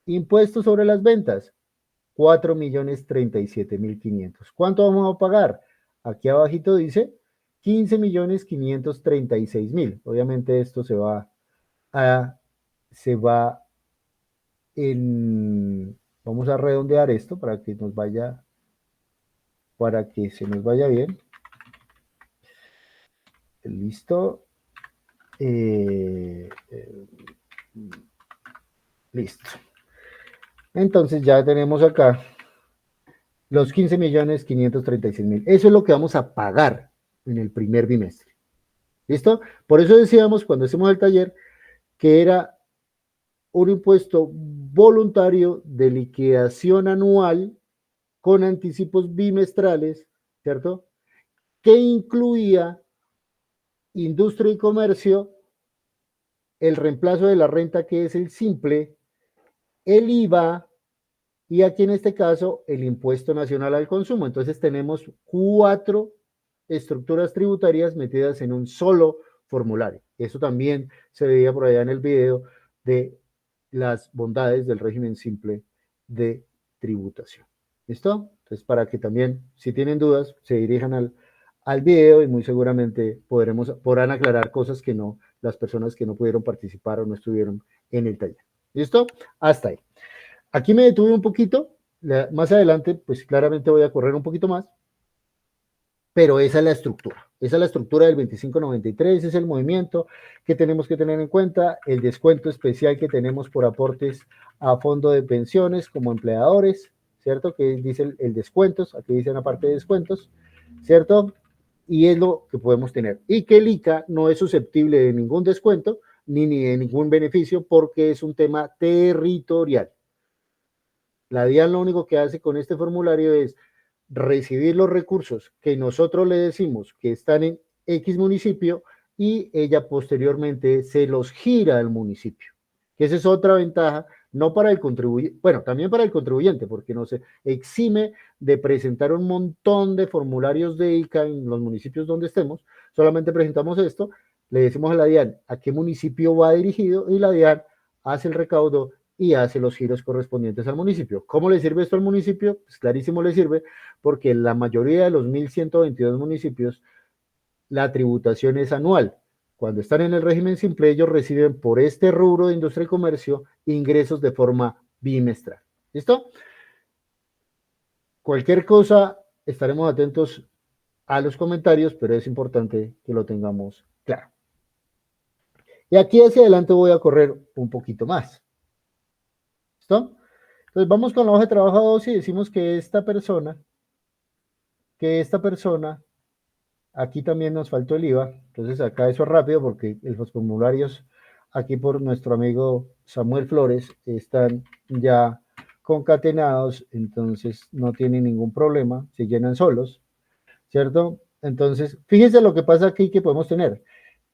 Impuestos sobre las ventas, 4.037.500. ¿Cuánto vamos a pagar? Aquí abajito dice 15.536.000. Obviamente esto se va en, vamos a redondear esto para que se nos vaya bien. Listo. Listo. Entonces ya tenemos acá los 15.536.000. Eso es lo que vamos a pagar en el primer bimestre. ¿Listo? Por eso decíamos cuando hicimos el taller que era un impuesto voluntario de liquidación anual con anticipos bimestrales, ¿cierto? Que incluía industria y comercio, el reemplazo de la renta que es el simple, el IVA y aquí en este caso el impuesto nacional al consumo. Entonces tenemos 4 estructuras tributarias metidas en un solo formulario. Eso también se veía por allá en el video de las bondades del régimen simple de tributación. ¿Listo? Entonces, para que también, si tienen dudas, se dirijan al video y muy seguramente podrán aclarar cosas que no, las personas que no pudieron participar o no estuvieron en el taller. ¿Listo? Hasta ahí. Aquí me detuve un poquito, más adelante, pues claramente voy a correr un poquito más, pero esa es la estructura del 2593, es el movimiento que tenemos que tener en cuenta, el descuento especial que tenemos por aportes a fondo de pensiones como empleadores, ¿cierto? Que dice el descuentos, aquí dice una parte de descuentos, ¿cierto? Y es lo que podemos tener. Y que el ICA no es susceptible de ningún descuento ni de ningún beneficio porque es un tema territorial. La DIAN lo único que hace con este formulario es recibir los recursos que nosotros le decimos que están en X municipio y ella posteriormente se los gira al municipio. Que esa es otra ventaja, no para el contribuyente, bueno, también para el contribuyente, porque no se exime de presentar un montón de formularios de ICA en los municipios donde estemos, solamente presentamos esto, le decimos a la DIAN a qué municipio va dirigido y la DIAN hace el recaudo y hace los giros correspondientes al municipio. ¿Cómo le sirve esto al municipio? Pues clarísimo le sirve porque la mayoría de los 1.122 municipios, la tributación es anual. Cuando están en el régimen simple, ellos reciben por este rubro de industria y comercio ingresos de forma bimestral. ¿Listo? Cualquier cosa, estaremos atentos a los comentarios, pero es importante que lo tengamos claro. Y aquí hacia adelante voy a correr un poquito más. ¿Listo? Entonces vamos con la hoja de trabajo 2 y decimos que esta persona, aquí también nos faltó el IVA, entonces acá eso es rápido porque los formularios aquí por nuestro amigo Samuel Flores están ya concatenados, entonces no tienen ningún problema, se llenan solos, ¿cierto? Entonces, fíjense lo que pasa aquí que podemos tener.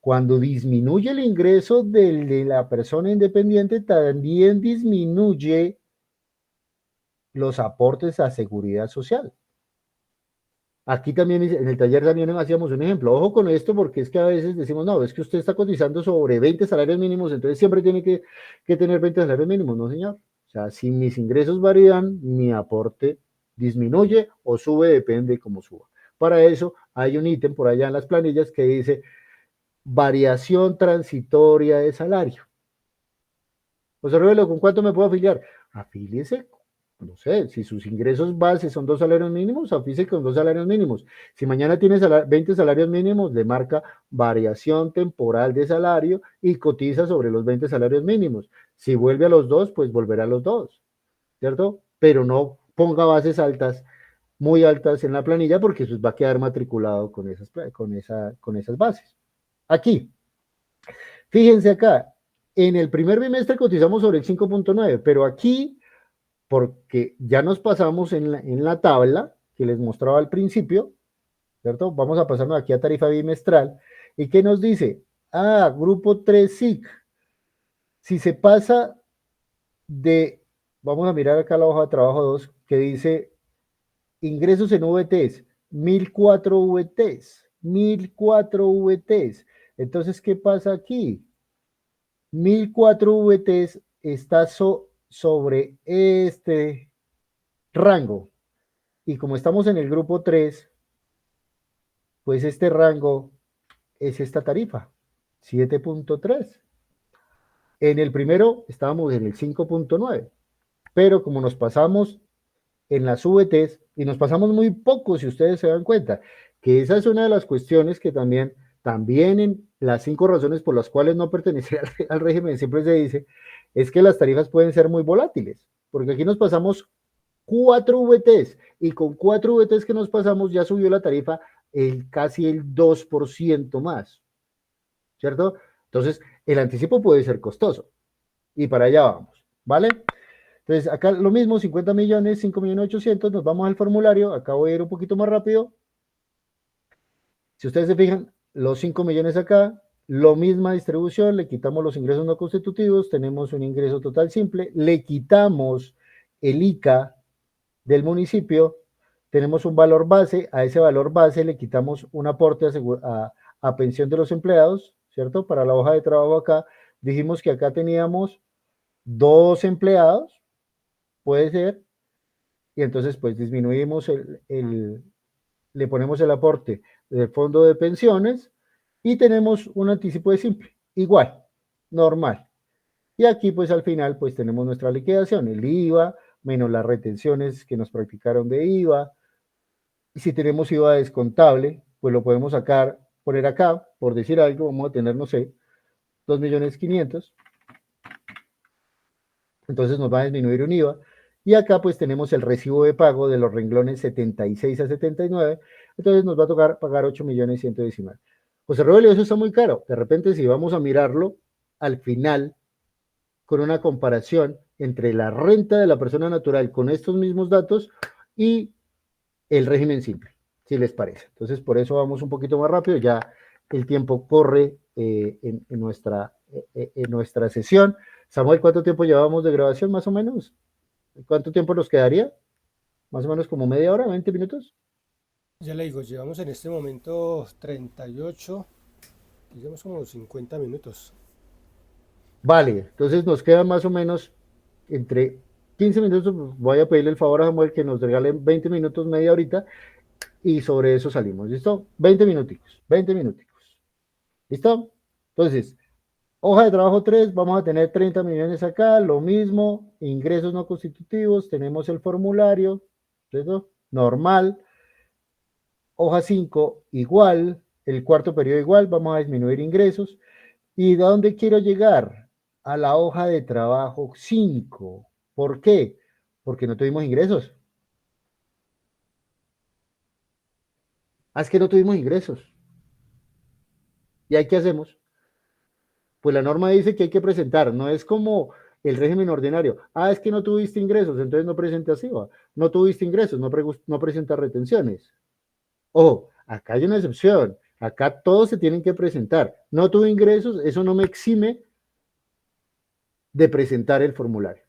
Cuando disminuye el ingreso de la persona independiente, también disminuye los aportes a seguridad social. Aquí también en el taller también hacíamos un ejemplo. Ojo con esto porque es que a veces decimos, no, es que usted está cotizando sobre 20 salarios mínimos, entonces siempre tiene que tener 20 salarios mínimos. No, señor. O sea, si mis ingresos varían, mi aporte disminuye o sube, depende de cómo suba. Para eso hay un ítem por allá en las planillas que dice variación transitoria de salario. José Rubelo, ¿con cuánto me puedo afiliar? Afíliese, no sé, si sus ingresos base son 2 salarios mínimos, afíliese con 2 salarios mínimos. Si mañana tiene 20 salarios mínimos, le marca variación temporal de salario y cotiza sobre los 20 salarios mínimos. Si vuelve a los dos, pues volverá a los dos, ¿cierto? Pero no ponga bases altas, muy altas en la planilla porque eso va a quedar matriculado con esas bases. Aquí, fíjense acá, en el primer bimestre cotizamos sobre el 5.9, pero aquí, porque ya nos pasamos en la tabla que les mostraba al principio, ¿cierto? Vamos a pasarnos aquí a tarifa bimestral. ¿Y qué nos dice? Ah, grupo 3 SIC. Si se pasa vamos a mirar acá la hoja de trabajo 2, que dice ingresos en VTs, 1.004 VTs, 1.004 VTs. Entonces, ¿qué pasa aquí? 1.004 VTs está sobre este rango. Y como estamos en el grupo 3, pues este rango es esta tarifa, 7.3. En el primero estábamos en el 5.9, pero como nos pasamos en las VTs, y nos pasamos muy poco, si ustedes se dan cuenta, que esa es una de las cuestiones que también en las 5 razones por las cuales no pertenecer al régimen siempre se dice, es que las tarifas pueden ser muy volátiles, porque aquí nos pasamos 4 VTs, y con 4 VTs que nos pasamos ya subió la tarifa casi el 2% más, ¿cierto? Entonces, el anticipo puede ser costoso, y para allá vamos, ¿vale? Entonces, acá lo mismo, 50 millones, 5.800.000, nos vamos al formulario, acá voy a ir un poquito más rápido. Si ustedes se fijan, los 5 millones acá, lo misma distribución, le quitamos los ingresos no constitutivos, tenemos un ingreso total simple, le quitamos el ICA del municipio, tenemos un valor base, a ese valor base le quitamos un aporte a pensión de los empleados, ¿cierto? Para la hoja de trabajo acá, dijimos que acá teníamos 2 empleados, puede ser, y entonces pues disminuimos le ponemos el aporte del fondo de pensiones y tenemos un anticipo de simple, igual, normal. Y aquí pues al final pues tenemos nuestra liquidación, el IVA, menos las retenciones que nos practicaron de IVA. Y si tenemos IVA descontable, pues lo podemos sacar, poner acá, por decir algo, vamos a tener, no sé, 2.500.000. Entonces nos va a disminuir un IVA Y acá pues tenemos el recibo de pago de los renglones 76 a 79, entonces nos va a tocar pagar 8.119.000. José Rogelio, eso está muy caro. De repente si vamos a mirarlo al final con una comparación entre la renta de la persona natural con estos mismos datos y el régimen simple, si les parece. Entonces, por eso vamos un poquito más rápido, ya el tiempo corre en nuestra sesión. Samuel, ¿cuánto tiempo llevamos de grabación más o menos? ¿Cuánto tiempo nos quedaría? Más o menos como media hora, 20 minutos. Ya le digo, llevamos en este momento 38, digamos como 50 minutos. Vale, entonces nos quedan más o menos entre 15 minutos. Voy a pedirle el favor a Samuel que nos regale 20 minutos, media horita, y sobre eso salimos. ¿Listo? 20 minuticos, 20 minuticos. ¿Listo? Entonces, hoja de trabajo 3, vamos a tener 30 millones acá, lo mismo, ingresos no constitutivos, tenemos el formulario, ¿cierto? Normal. Hoja 5, igual, el cuarto periodo igual, vamos a disminuir ingresos. ¿Y de dónde quiero llegar? A la hoja de trabajo 5. ¿Por qué? Porque no tuvimos ingresos. Ah, es que no tuvimos ingresos. ¿Y ahí qué hacemos? Pues la norma dice que hay que presentar, no es como el régimen ordinario. Ah, es que no tuviste ingresos, entonces no presentas IVA. No tuviste ingresos, no presentas retenciones. Ojo, acá hay una excepción. Acá todos se tienen que presentar. No tuve ingresos, eso no me exime de presentar el formulario.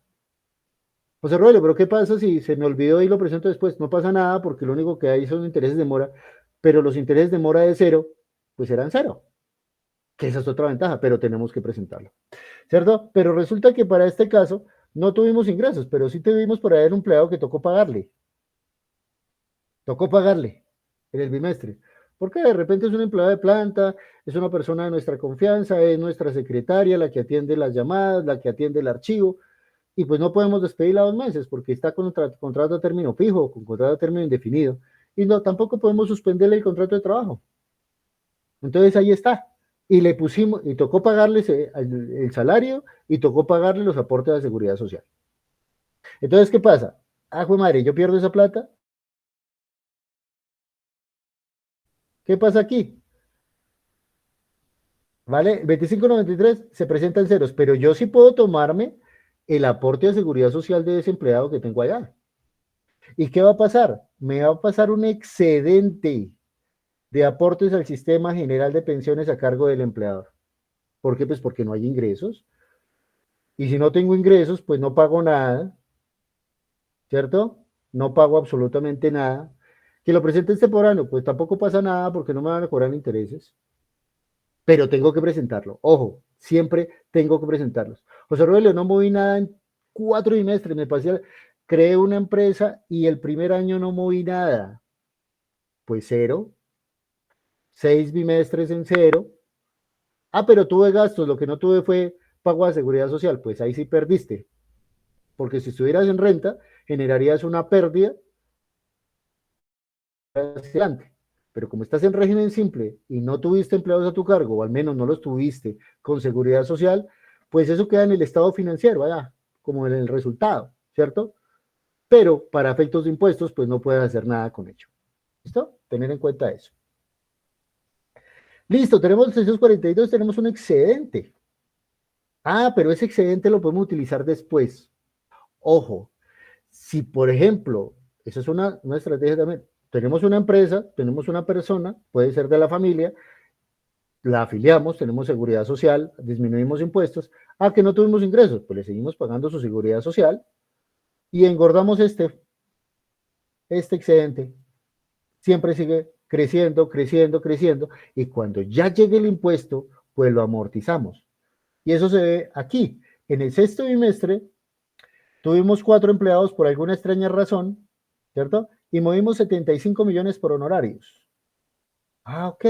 José Rogelio, pero ¿qué pasa si se me olvidó y lo presento después? No pasa nada porque lo único que hay son intereses de mora, pero los intereses de mora de cero, pues eran cero, que esa es otra ventaja, pero tenemos que presentarlo, ¿cierto? Pero resulta que para este caso no tuvimos ingresos, pero sí tuvimos por ahí un empleado que tocó pagarle en el bimestre, porque de repente es un empleado de planta, es una persona de nuestra confianza, es nuestra secretaria la que atiende las llamadas, la que atiende el archivo, y pues no podemos despedirla 2 meses porque está con contrato a término fijo, con contrato a término indefinido, y no, tampoco podemos suspenderle el contrato de trabajo. Entonces ahí está. Y le pusimos, y tocó pagarle el salario y tocó pagarle los aportes de seguridad social. Entonces, ¿qué pasa? Ah, jue madre, yo pierdo esa plata. ¿Qué pasa aquí? ¿Vale? 25.93 se presentan ceros, pero yo sí puedo tomarme el aporte de seguridad social de ese empleado que tengo allá. ¿Y qué va a pasar? Me va a pasar un excedente de aportes al sistema general de pensiones a cargo del empleador. ¿Por qué? Pues porque no hay ingresos. Y si no tengo ingresos, pues no pago nada, ¿cierto? No pago absolutamente nada. Que lo presente extemporáneo, pues tampoco pasa nada porque no me van a cobrar intereses. Pero tengo que presentarlo. Ojo, siempre tengo que presentarlos. José Rogelio, no moví nada en 4 bimestres. Me pasé, creé una empresa y el primer año no moví nada. Pues cero. 6 bimestres en cero. Ah, pero tuve gastos, lo que no tuve fue pago de seguridad social, pues ahí sí perdiste, porque si estuvieras en renta, generarías una pérdida hacia adelante. Pero como estás en régimen simple y no tuviste empleados a tu cargo, o al menos no los tuviste con seguridad social, pues eso queda en el estado financiero, allá, como en el resultado, ¿cierto? Pero para efectos de impuestos, pues no puedes hacer nada con ello. ¿Listo? Tener en cuenta eso. Listo, tenemos 642, tenemos un excedente. Ah, pero ese excedente lo podemos utilizar después. Ojo, si por ejemplo, esa es una estrategia también, tenemos una empresa, tenemos una persona, puede ser de la familia, la afiliamos, tenemos seguridad social, disminuimos impuestos, que no tuvimos ingresos, pues le seguimos pagando su seguridad social y engordamos este excedente. Siempre sigue creciendo, creciendo, creciendo, y cuando ya llegue el impuesto, pues lo amortizamos. Y eso se ve aquí. En el sexto bimestre tuvimos 4 empleados por alguna extraña razón, ¿cierto? Y movimos 75 millones por honorarios. Ok.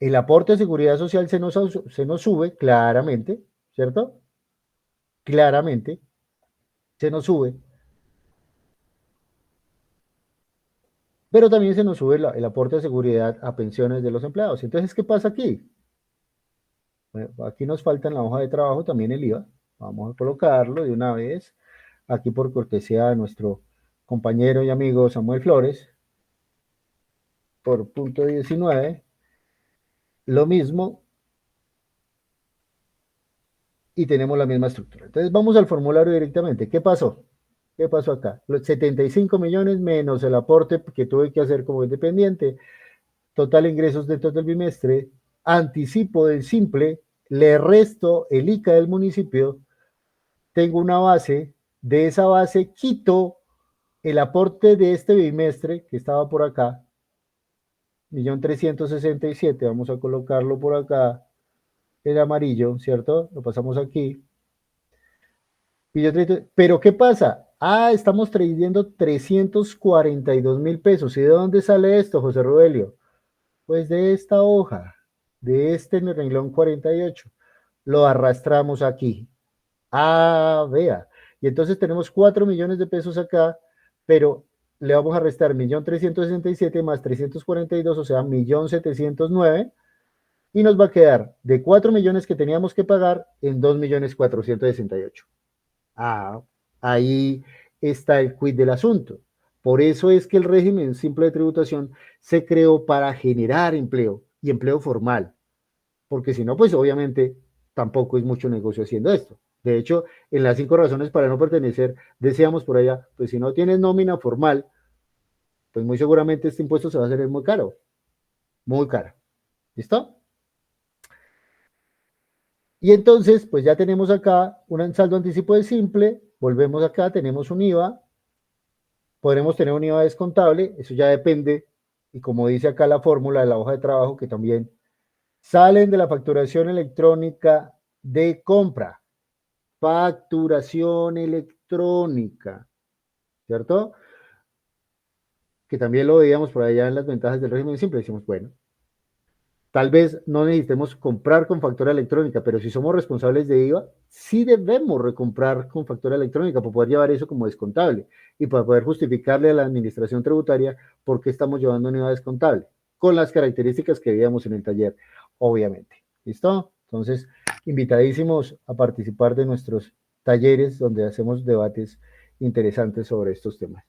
El aporte de seguridad social se nos sube claramente, ¿cierto? Claramente se nos sube, pero también se nos sube el aporte de seguridad a pensiones de los empleados. Entonces, ¿qué pasa aquí? Bueno, aquí nos falta en la hoja de trabajo también el IVA. Vamos a colocarlo de una vez. aquí por cortesía de nuestro compañero y amigo Samuel Flores, por punto 19, lo mismo, y tenemos la misma estructura. Entonces vamos al formulario directamente. ¿Qué pasó? ¿Qué pasó acá? Los 75 millones menos el aporte que tuve que hacer como independiente, total ingresos dentro del bimestre, anticipo del simple, le resto el ICA del municipio, tengo una base, de esa base quito el aporte de este bimestre que estaba por acá, 1.367.000, vamos a colocarlo por acá en amarillo, ¿cierto? Lo pasamos aquí. Pero ¿qué pasa? Ah, estamos trayendo 342.000 pesos. ¿Y de dónde sale esto, José Rogelio? Pues de esta hoja, de este renglón 48. Lo arrastramos aquí. Ah, vea. Y entonces tenemos 4 millones de pesos acá, pero le vamos a restar 1.367.000 más 342, o sea, 1.709.000, y nos va a quedar de 4 millones que teníamos que pagar en 2.468.000. Ah, ahí está el quid del asunto. Por eso es que el régimen simple de tributación se creó para generar empleo y empleo formal, porque si no, pues obviamente tampoco es mucho negocio haciendo esto. De hecho, en las 5 razones para no pertenecer, decíamos por allá, pues si no tienes nómina formal, pues muy seguramente este impuesto se va a hacer muy caro, muy caro. ¿Listo? Y entonces, pues ya tenemos acá un saldo anticipo de simple, volvemos acá, tenemos un IVA, podremos tener un IVA descontable, eso ya depende, y como dice acá la fórmula de la hoja de trabajo, que también salen de la facturación electrónica de compra. Facturación electrónica, ¿cierto? Que también lo veíamos por allá en las ventajas del régimen simple. Decimos, bueno, tal vez no necesitemos comprar con factura electrónica, pero si somos responsables de IVA, sí debemos recomprar con factura electrónica para poder llevar eso como descontable y para poder justificarle a la administración tributaria por qué estamos llevando un IVA descontable, con las características que veíamos en el taller, obviamente. ¿Listo? Entonces, invitadísimos a participar de nuestros talleres donde hacemos debates interesantes sobre estos temas.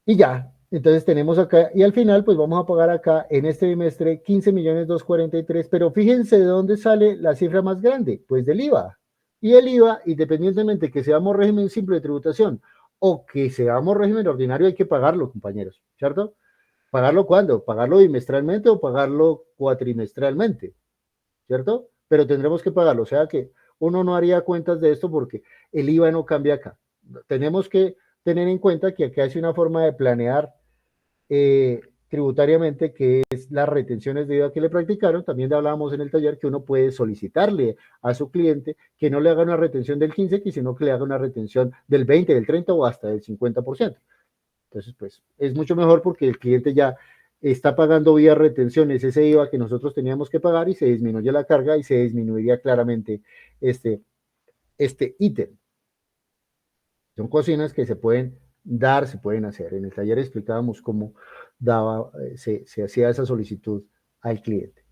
Y ya, entonces tenemos acá, y al final pues vamos a pagar acá en este bimestre 15.243.000, pero fíjense de dónde sale la cifra más grande, pues del IVA. Y el IVA, independientemente que seamos régimen simple de tributación o que seamos régimen ordinario, hay que pagarlo, compañeros, ¿cierto? ¿Pagarlo cuándo? ¿Pagarlo bimestralmente o pagarlo cuatrimestralmente? ¿Cierto? Pero tendremos que pagarlo, o sea que uno no haría cuentas de esto porque el IVA no cambia acá. Tenemos que tener en cuenta que acá hay una forma de planear tributariamente, que es las retenciones de IVA que le practicaron. También hablábamos en el taller que uno puede solicitarle a su cliente que no le haga una retención del 15, sino que le haga una retención del 20, del 30 o hasta del 50%. Entonces, pues es mucho mejor porque el cliente ya está pagando vía retenciones ese IVA que nosotros teníamos que pagar y se disminuye la carga y se disminuiría claramente este ítem. Son cocinas que se pueden dar, se pueden hacer. En el taller explicábamos cómo se hacía esa solicitud al cliente.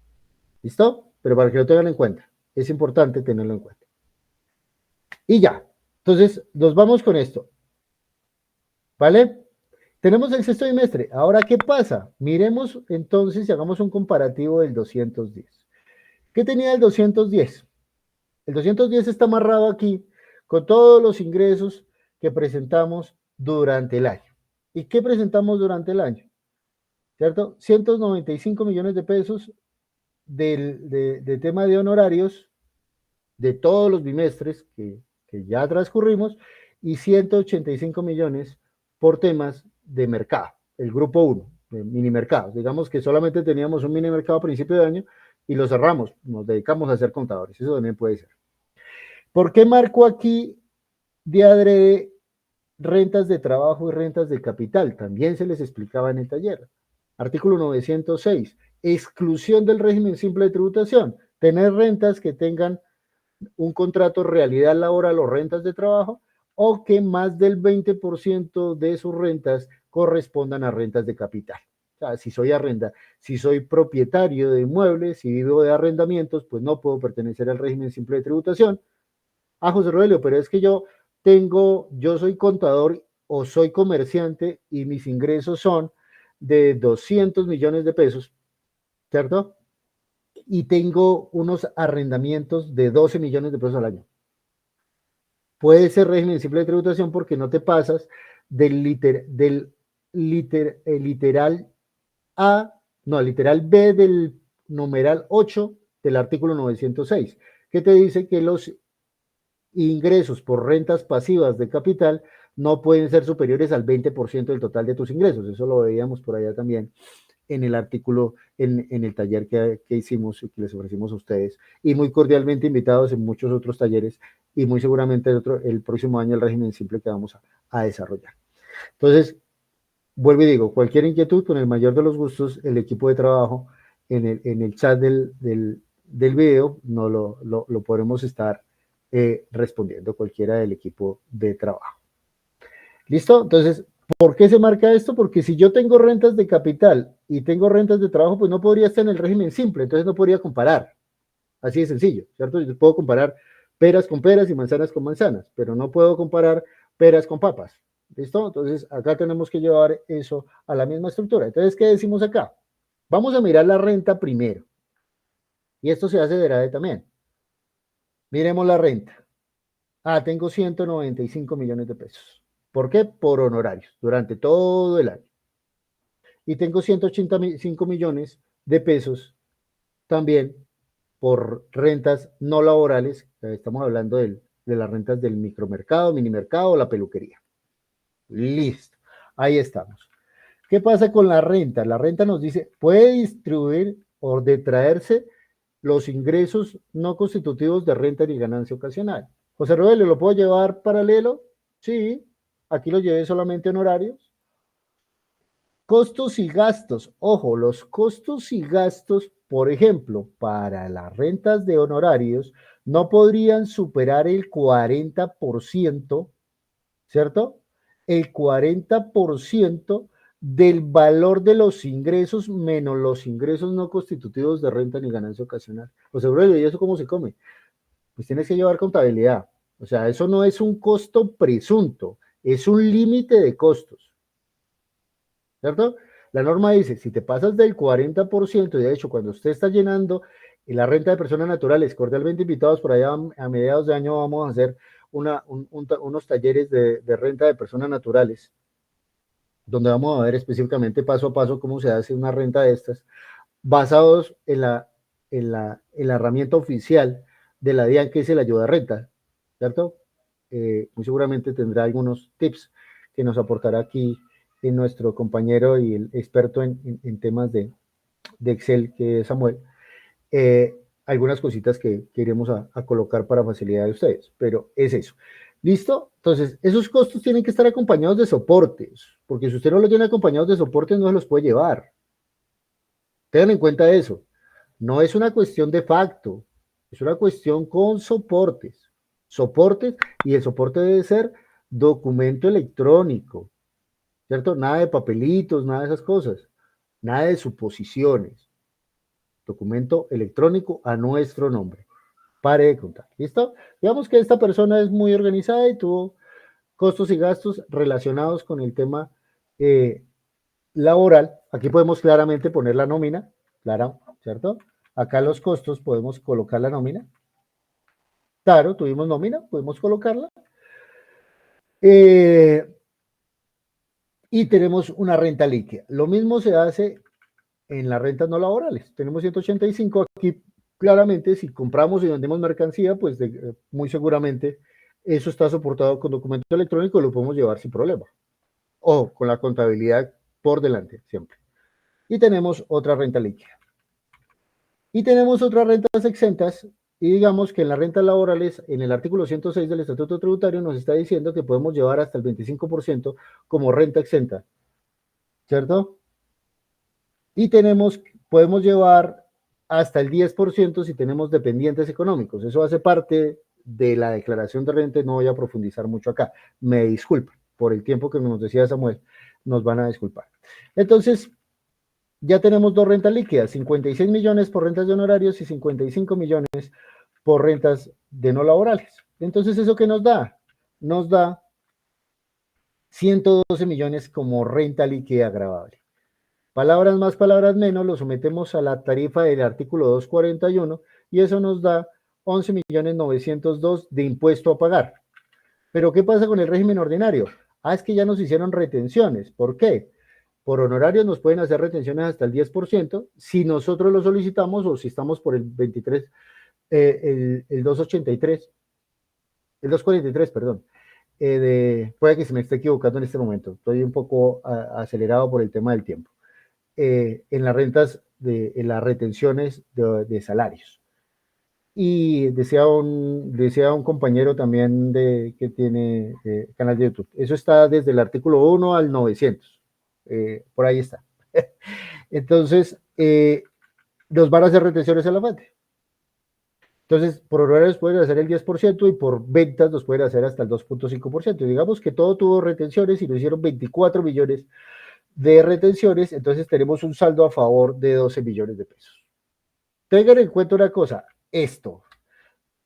¿Listo? Pero para que lo tengan en cuenta, es importante tenerlo en cuenta. Y ya, entonces nos vamos con esto. ¿Vale? Tenemos el sexto bimestre. Ahora, ¿qué pasa? Miremos entonces y hagamos un comparativo del 210. ¿Qué tenía el 210? El 210 está amarrado aquí con todos los ingresos que presentamos durante el año. ¿Y qué presentamos durante el año? ¿Cierto? 195 millones de pesos de tema de honorarios de todos los bimestres que ya transcurrimos y 185 millones por temas de mercado, el grupo 1, de mini mercados. Digamos que solamente teníamos un mini mercado a principio de año y lo cerramos, nos dedicamos a ser contadores, eso también puede ser. ¿Por qué marco aquí de adrede rentas de trabajo y rentas de capital? También se les explicaba en el taller. Artículo 906, exclusión del régimen simple de tributación. Tener rentas que tengan un contrato realidad laboral o rentas de trabajo, o que más del 20% de sus rentas correspondan a rentas de capital. O sea, si soy propietario de inmuebles y vivo de arrendamientos, pues no puedo pertenecer al régimen simple de tributación. Ah, José Rogelio, pero es que yo yo soy contador o soy comerciante y mis ingresos son de 200 millones de pesos, ¿cierto? Y tengo unos arrendamientos de 12 millones de pesos al año. Puede ser régimen simple de tributación porque no te pasas literal A, no, literal B del numeral 8 del artículo 906, que te dice que los ingresos por rentas pasivas de capital no pueden ser superiores al 20% del total de tus ingresos. Eso lo veíamos por allá también en el artículo, en el taller que hicimos y que les ofrecimos a ustedes. Y muy cordialmente invitados en muchos otros talleres y muy seguramente el próximo año el régimen simple que vamos a desarrollar. Entonces, vuelvo y digo, cualquier inquietud, con el mayor de los gustos, el equipo de trabajo en el chat del video no lo podremos estar respondiendo cualquiera del equipo de trabajo. ¿Listo? Entonces, ¿por qué se marca esto? Porque si yo tengo rentas de capital y tengo rentas de trabajo, pues no podría estar en el régimen simple, entonces no podría comparar. Así de sencillo, ¿cierto? Yo puedo comparar peras con peras y manzanas con manzanas, pero no puedo comparar peras con papas. ¿Listo? Entonces, acá tenemos que llevar eso a la misma estructura. Entonces, ¿qué decimos acá? Vamos a mirar la renta primero. Y esto se hace de grade también. Miremos la renta. Ah, tengo 195 millones de pesos. ¿Por qué? Por honorarios, durante todo el año. Y tengo 185 millones de pesos también por rentas no laborales. Estamos hablando de las rentas del micromercado, minimercado o la peluquería. Listo. Ahí estamos. ¿Qué pasa con la renta? La renta nos dice, puede distribuir o detraerse los ingresos no constitutivos de renta ni ganancia ocasional. José Rogelio, ¿lo puedo llevar paralelo? Sí. Aquí lo llevé solamente honorarios. Costos y gastos. Ojo, los costos y gastos, por ejemplo, para las rentas de honorarios, no podrían superar el 40%, ¿cierto? El 40% del valor de los ingresos menos los ingresos no constitutivos de renta ni ganancia ocasional. Pues seguro, ¿y eso cómo se come? Pues tienes que llevar contabilidad. O sea, eso no es un costo presunto, es un límite de costos, ¿cierto? La norma dice, si te pasas del 40%, y de hecho cuando usted está llenando la renta de personas naturales, cordialmente invitados por allá a mediados de año vamos a hacer unos talleres de renta de personas naturales, donde vamos a ver específicamente paso a paso cómo se hace una renta de estas, basados en la herramienta oficial de la DIAN, que es el ayuda a renta, ¿cierto? Muy seguramente tendrá algunos tips que nos aportará aquí nuestro compañero y el experto en temas de Excel, que es Samuel, algunas cositas que iremos a colocar para facilidad de ustedes, pero es eso. ¿Listo? Entonces, esos costos tienen que estar acompañados de soportes, porque si usted no los tiene acompañados de soportes, no se los puede llevar. Tengan en cuenta eso. No es una cuestión de facto, es una cuestión con soportes. Soportes, y el soporte debe ser documento electrónico, ¿cierto? Nada de papelitos, nada de esas cosas, nada de suposiciones. Documento electrónico a nuestro nombre. Pare de contar, ¿listo? Digamos que esta persona es muy organizada y tuvo costos y gastos relacionados con el tema laboral. Aquí podemos claramente poner la nómina, claro, ¿cierto? Acá los costos podemos colocar la nómina. Claro, tuvimos nómina, podemos colocarla. Y tenemos una renta líquida. Lo mismo se hace en las rentas no laborales. Tenemos 185 aquí. Claramente, si compramos y vendemos mercancía, pues muy seguramente eso está soportado con documento electrónico y lo podemos llevar sin problema. O con la contabilidad por delante, siempre. Y tenemos otra renta líquida. Y tenemos otras rentas exentas. Y digamos que en las rentas laborales, en el artículo 106 del Estatuto Tributario, nos está diciendo que podemos llevar hasta el 25% como renta exenta, ¿cierto? Y podemos llevar hasta el 10% si tenemos dependientes económicos. Eso hace parte de la declaración de renta, no voy a profundizar mucho acá. Me disculpan por el tiempo que nos decía Samuel, nos van a disculpar. Entonces, ya tenemos dos rentas líquidas, 56 millones por rentas de honorarios y 55 millones por rentas de no laborales. Entonces, ¿eso qué nos da? nos da 112 millones como renta líquida gravable. Palabras más, palabras menos, lo sometemos a la tarifa del artículo 241 y eso nos da 11.902.000 de impuesto a pagar. Pero ¿qué pasa con el régimen ordinario? Es que ya nos hicieron retenciones. ¿Por qué? Por honorarios nos pueden hacer retenciones hasta el 10% si nosotros lo solicitamos o si estamos por el 23, el 283, el 243, perdón. Puede que se me esté equivocando en este momento. Estoy un poco acelerado por el tema del tiempo. En las rentas, en las retenciones de salarios. Y decía un compañero también que tiene canal de YouTube. Eso está desde el artículo 1 al 900. Por ahí está. Entonces, nos van a hacer retenciones a la fuente. Entonces, por horarios pueden hacer el 10% y por ventas nos pueden hacer hasta el 2.5%. Digamos que todo tuvo retenciones y nos hicieron 24 millones de retenciones, entonces tenemos un saldo a favor de 12 millones de pesos. Tengan en cuenta una cosa, esto,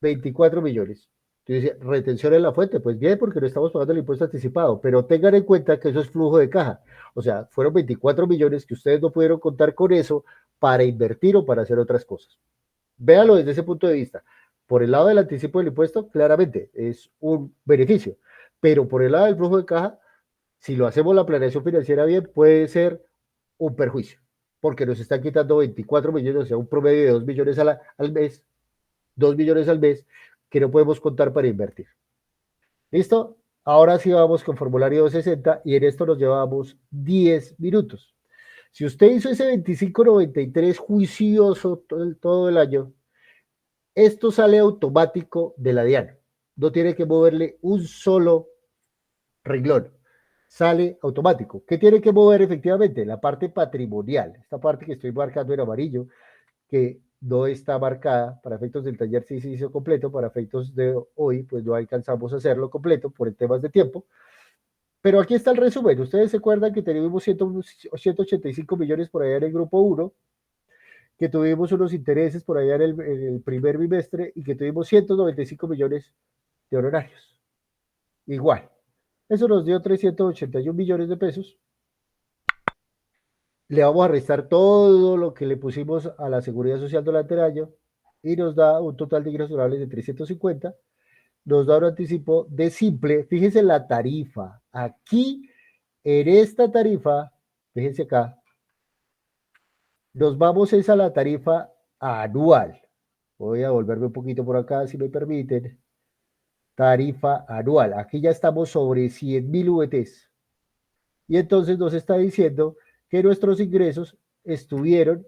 24 millones. Entonces, retención en la fuente, pues bien, porque no estamos pagando el impuesto anticipado, pero tengan en cuenta que eso es flujo de caja. O sea, fueron 24 millones que ustedes no pudieron contar con eso para invertir o para hacer otras cosas. Véalo desde ese punto de vista. Por el lado del anticipo del impuesto, claramente es un beneficio, pero por el lado del flujo de caja, si lo hacemos la planeación financiera bien, puede ser un perjuicio, porque nos están quitando 24 millones, o sea, un promedio de 2 millones al mes, 2 millones al mes, que no podemos contar para invertir. ¿Listo? Ahora sí vamos con formulario 260 y en esto nos llevamos 10 minutos. Si usted hizo ese 2593 juicioso todo el año, esto sale automático de la DIAN. No tiene que moverle un solo renglón. Sale automático. ¿Qué tiene que mover efectivamente? La parte patrimonial. Esta parte que estoy marcando en amarillo, que no está marcada para efectos del taller, sí se hizo completo. Para efectos de hoy, pues no alcanzamos a hacerlo completo por temas de tiempo. Pero aquí está el resumen. Ustedes se acuerdan que teníamos 185 millones por allá en el grupo 1, que tuvimos unos intereses por allá en el primer bimestre y que tuvimos 195 millones de honorarios. Igual. Eso nos dio 381 millones de pesos. Le vamos a restar todo lo que le pusimos a la Seguridad Social durante el año y nos da un total de ingresos orales de 350. Nos da un anticipo de simple. Fíjense la tarifa. Aquí, en esta tarifa, fíjense acá, nos vamos a la tarifa anual. Voy a volverme un poquito por acá, si me permiten. Tarifa anual. Aquí ya estamos sobre 100.000 VTs. Y entonces nos está diciendo que nuestros ingresos estuvieron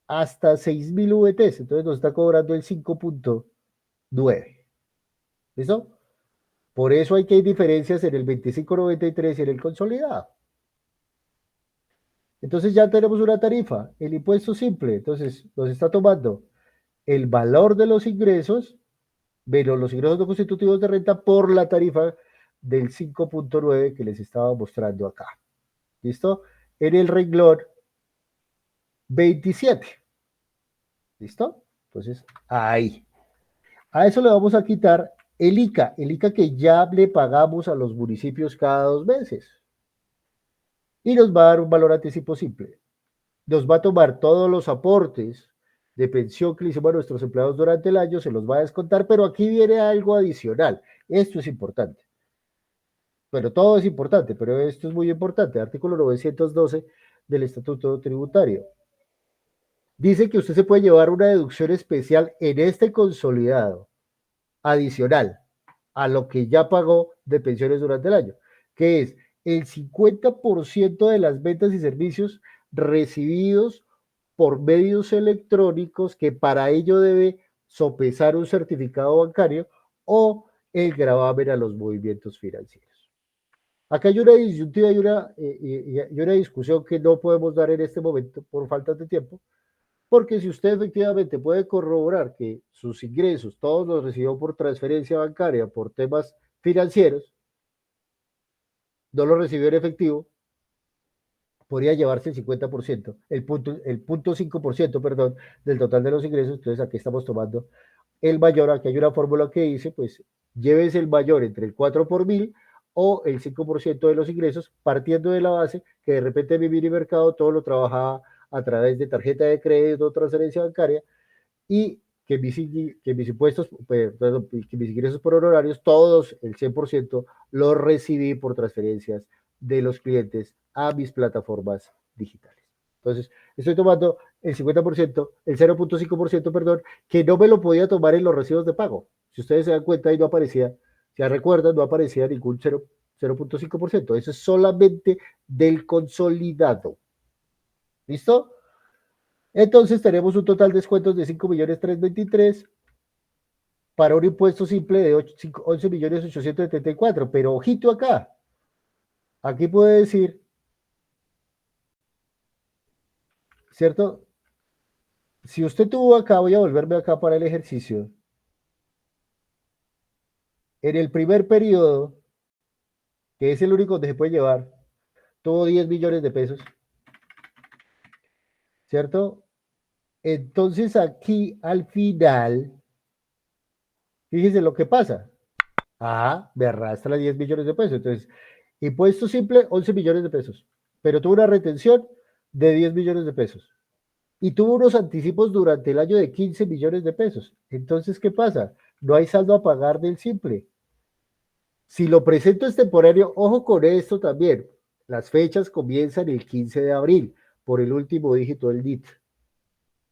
hasta 6.000 VTs. Entonces nos está cobrando el 5.9. ¿Listo? Por eso hay que hay diferencias en el 2593 y en el consolidado. Entonces ya tenemos una tarifa, el impuesto simple. Entonces nos está tomando el valor de los ingresos menos los ingresos no constitutivos de renta por la tarifa del 5.9 que les estaba mostrando acá. ¿Listo? En el renglón 27. ¿Listo? Entonces, ahí. A eso le vamos a quitar el ICA que ya le pagamos a los municipios cada 2 meses. Y nos va a dar un valor anticipo simple. Nos va a tomar todos los aportes de pensión que le hicimos a nuestros empleados durante el año, se los va a descontar, pero aquí viene algo adicional. Esto es importante. Bueno, todo es importante, pero esto es muy importante. Artículo 912 del Estatuto Tributario. Dice que usted se puede llevar una deducción especial en este consolidado, adicional a lo que ya pagó de pensiones durante el año, que es el 50% de las ventas y servicios recibidos por medios electrónicos que para ello debe sopesar un certificado bancario o el gravamen a los movimientos financieros. Acá hay una disyuntiva y una discusión que no podemos dar en este momento por falta de tiempo, porque si usted efectivamente puede corroborar que sus ingresos todos los recibió por transferencia bancaria, por temas financieros, no los recibió en efectivo, podría llevarse el 50%, el punto 5%, del total de los ingresos. Entonces aquí estamos tomando el mayor. Aquí hay una fórmula que dice, pues llévese el mayor entre el 4 por 1000 o el 5% de los ingresos, partiendo de la base que de repente mi mini mercado todo lo trabajaba a través de tarjeta de crédito o transferencia bancaria y que mis impuestos, pues, que mis ingresos por honorarios, todos, el 100%, los recibí por transferencias de los clientes a mis plataformas digitales. Entonces, estoy tomando el 50%, el 0.5%, perdón, que no me lo podía tomar en los recibos de pago. Si ustedes se dan cuenta, ahí no aparecía, si recuerdan, no aparecía ningún 0.5%. Eso es solamente del consolidado. ¿Listo? Entonces tenemos un total de descuentos de 5.323.000 para un impuesto simple de 11.874.000. Pero ojito acá, aquí puede decir, ¿cierto? Si usted tuvo acá, voy a volverme acá para el ejercicio, en el primer periodo, que es el único donde se puede llevar, tuvo 10 millones de pesos, ¿cierto? Entonces aquí al final, fíjese lo que pasa. Ah, me arrastra 10 millones de pesos. Entonces, impuesto simple, 11 millones de pesos. Pero tuvo una retención de 10 millones de pesos. Y tuvo unos anticipos durante el año de 15 millones de pesos. Entonces, ¿qué pasa? No hay saldo a pagar del simple. Si lo presento extemporáneo, ojo con esto también. Las fechas comienzan el 15 de abril por el último dígito del NIT.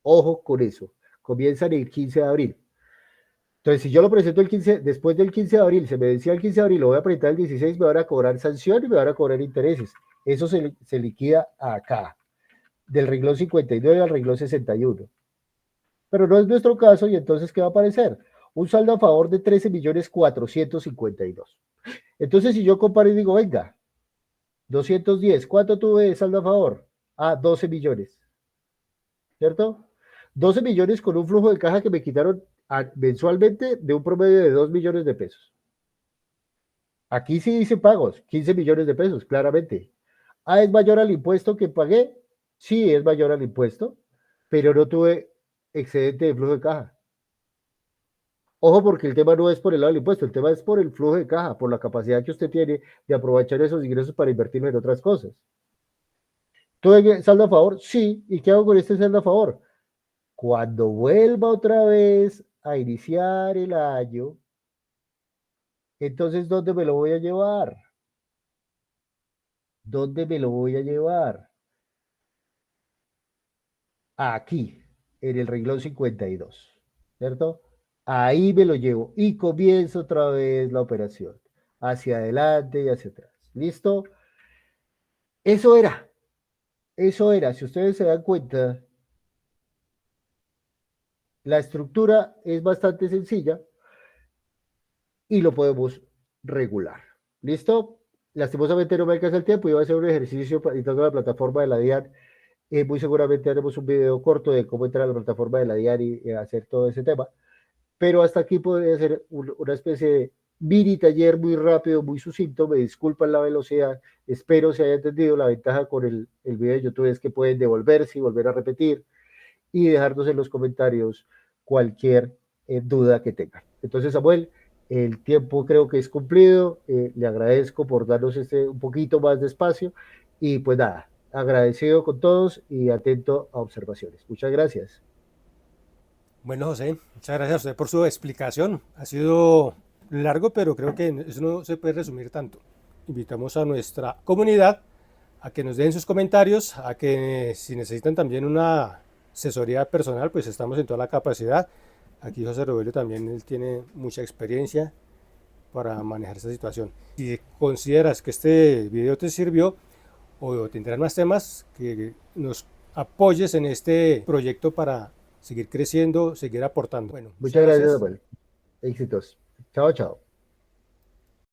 Ojo con eso. Comienzan el 15 de abril. Entonces, si yo lo presento el 15, después del 15 de abril, se me decía el 15 de abril, lo voy a presentar el 16, me van a cobrar sanción y me van a cobrar intereses. Eso se liquida acá, del renglón 59 al renglón 61. Pero no es nuestro caso y entonces, ¿qué va a aparecer? Un saldo a favor de 13.452.000. Entonces, si yo comparo y digo, venga, 210, ¿cuánto tuve de saldo a favor? Ah, 12 millones, ¿cierto? 12 millones con un flujo de caja que me quitaron mensualmente de un promedio de 2 millones de pesos. Aquí sí dice pagos, 15 millones de pesos, claramente. Ah, ¿es mayor al impuesto que pagué? Sí, es mayor al impuesto, pero no tuve excedente de flujo de caja. Ojo, porque el tema no es por el lado del impuesto, el tema es por el flujo de caja, por la capacidad que usted tiene de aprovechar esos ingresos para invertirlo en otras cosas. ¿Tuve saldo a favor? Sí. ¿Y qué hago con este saldo a favor? Cuando vuelva otra vez a iniciar el año, entonces, ¿dónde me lo voy a llevar? ¿Dónde me lo voy a llevar? Aquí, en el renglón 52, ¿cierto? Ahí me lo llevo y comienzo otra vez la operación, hacia adelante y hacia atrás. ¿Listo? Eso era, eso era. Si ustedes se dan cuenta, la estructura es bastante sencilla y lo podemos regular. ¿Listo? Lastimosamente no me alcanza el tiempo, iba a hacer un ejercicio entrando a la plataforma de la DIAN. Muy seguramente haremos un video corto de cómo entrar a la plataforma de la DIAN y hacer todo ese tema. Pero hasta aquí podría ser una especie de mini taller muy rápido, muy sucinto. Me disculpan la velocidad, espero se haya entendido. La ventaja con el video de YouTube es que pueden devolverse y volver a repetir y dejarnos en los comentarios cualquier duda que tengan. Entonces, Samuel, el tiempo creo que es cumplido. Le agradezco por darnos un poquito más de espacio y pues nada, agradecido con todos y atento a observaciones. Muchas gracias. Bueno, José, muchas gracias a usted por su explicación. Ha sido largo, pero creo que eso no se puede resumir tanto. Invitamos a nuestra comunidad a que nos den sus comentarios, a que si necesitan también una asesoría personal, pues estamos en toda la capacidad. Aquí José Rogelio también él tiene mucha experiencia para manejar esta situación. Si consideras que este video te sirvió o tendrán más temas, que nos apoyes en este proyecto para seguir creciendo, seguir aportando. Bueno, muchas Muchas gracias, gracias. Samuel. Éxitos. Chao, chao.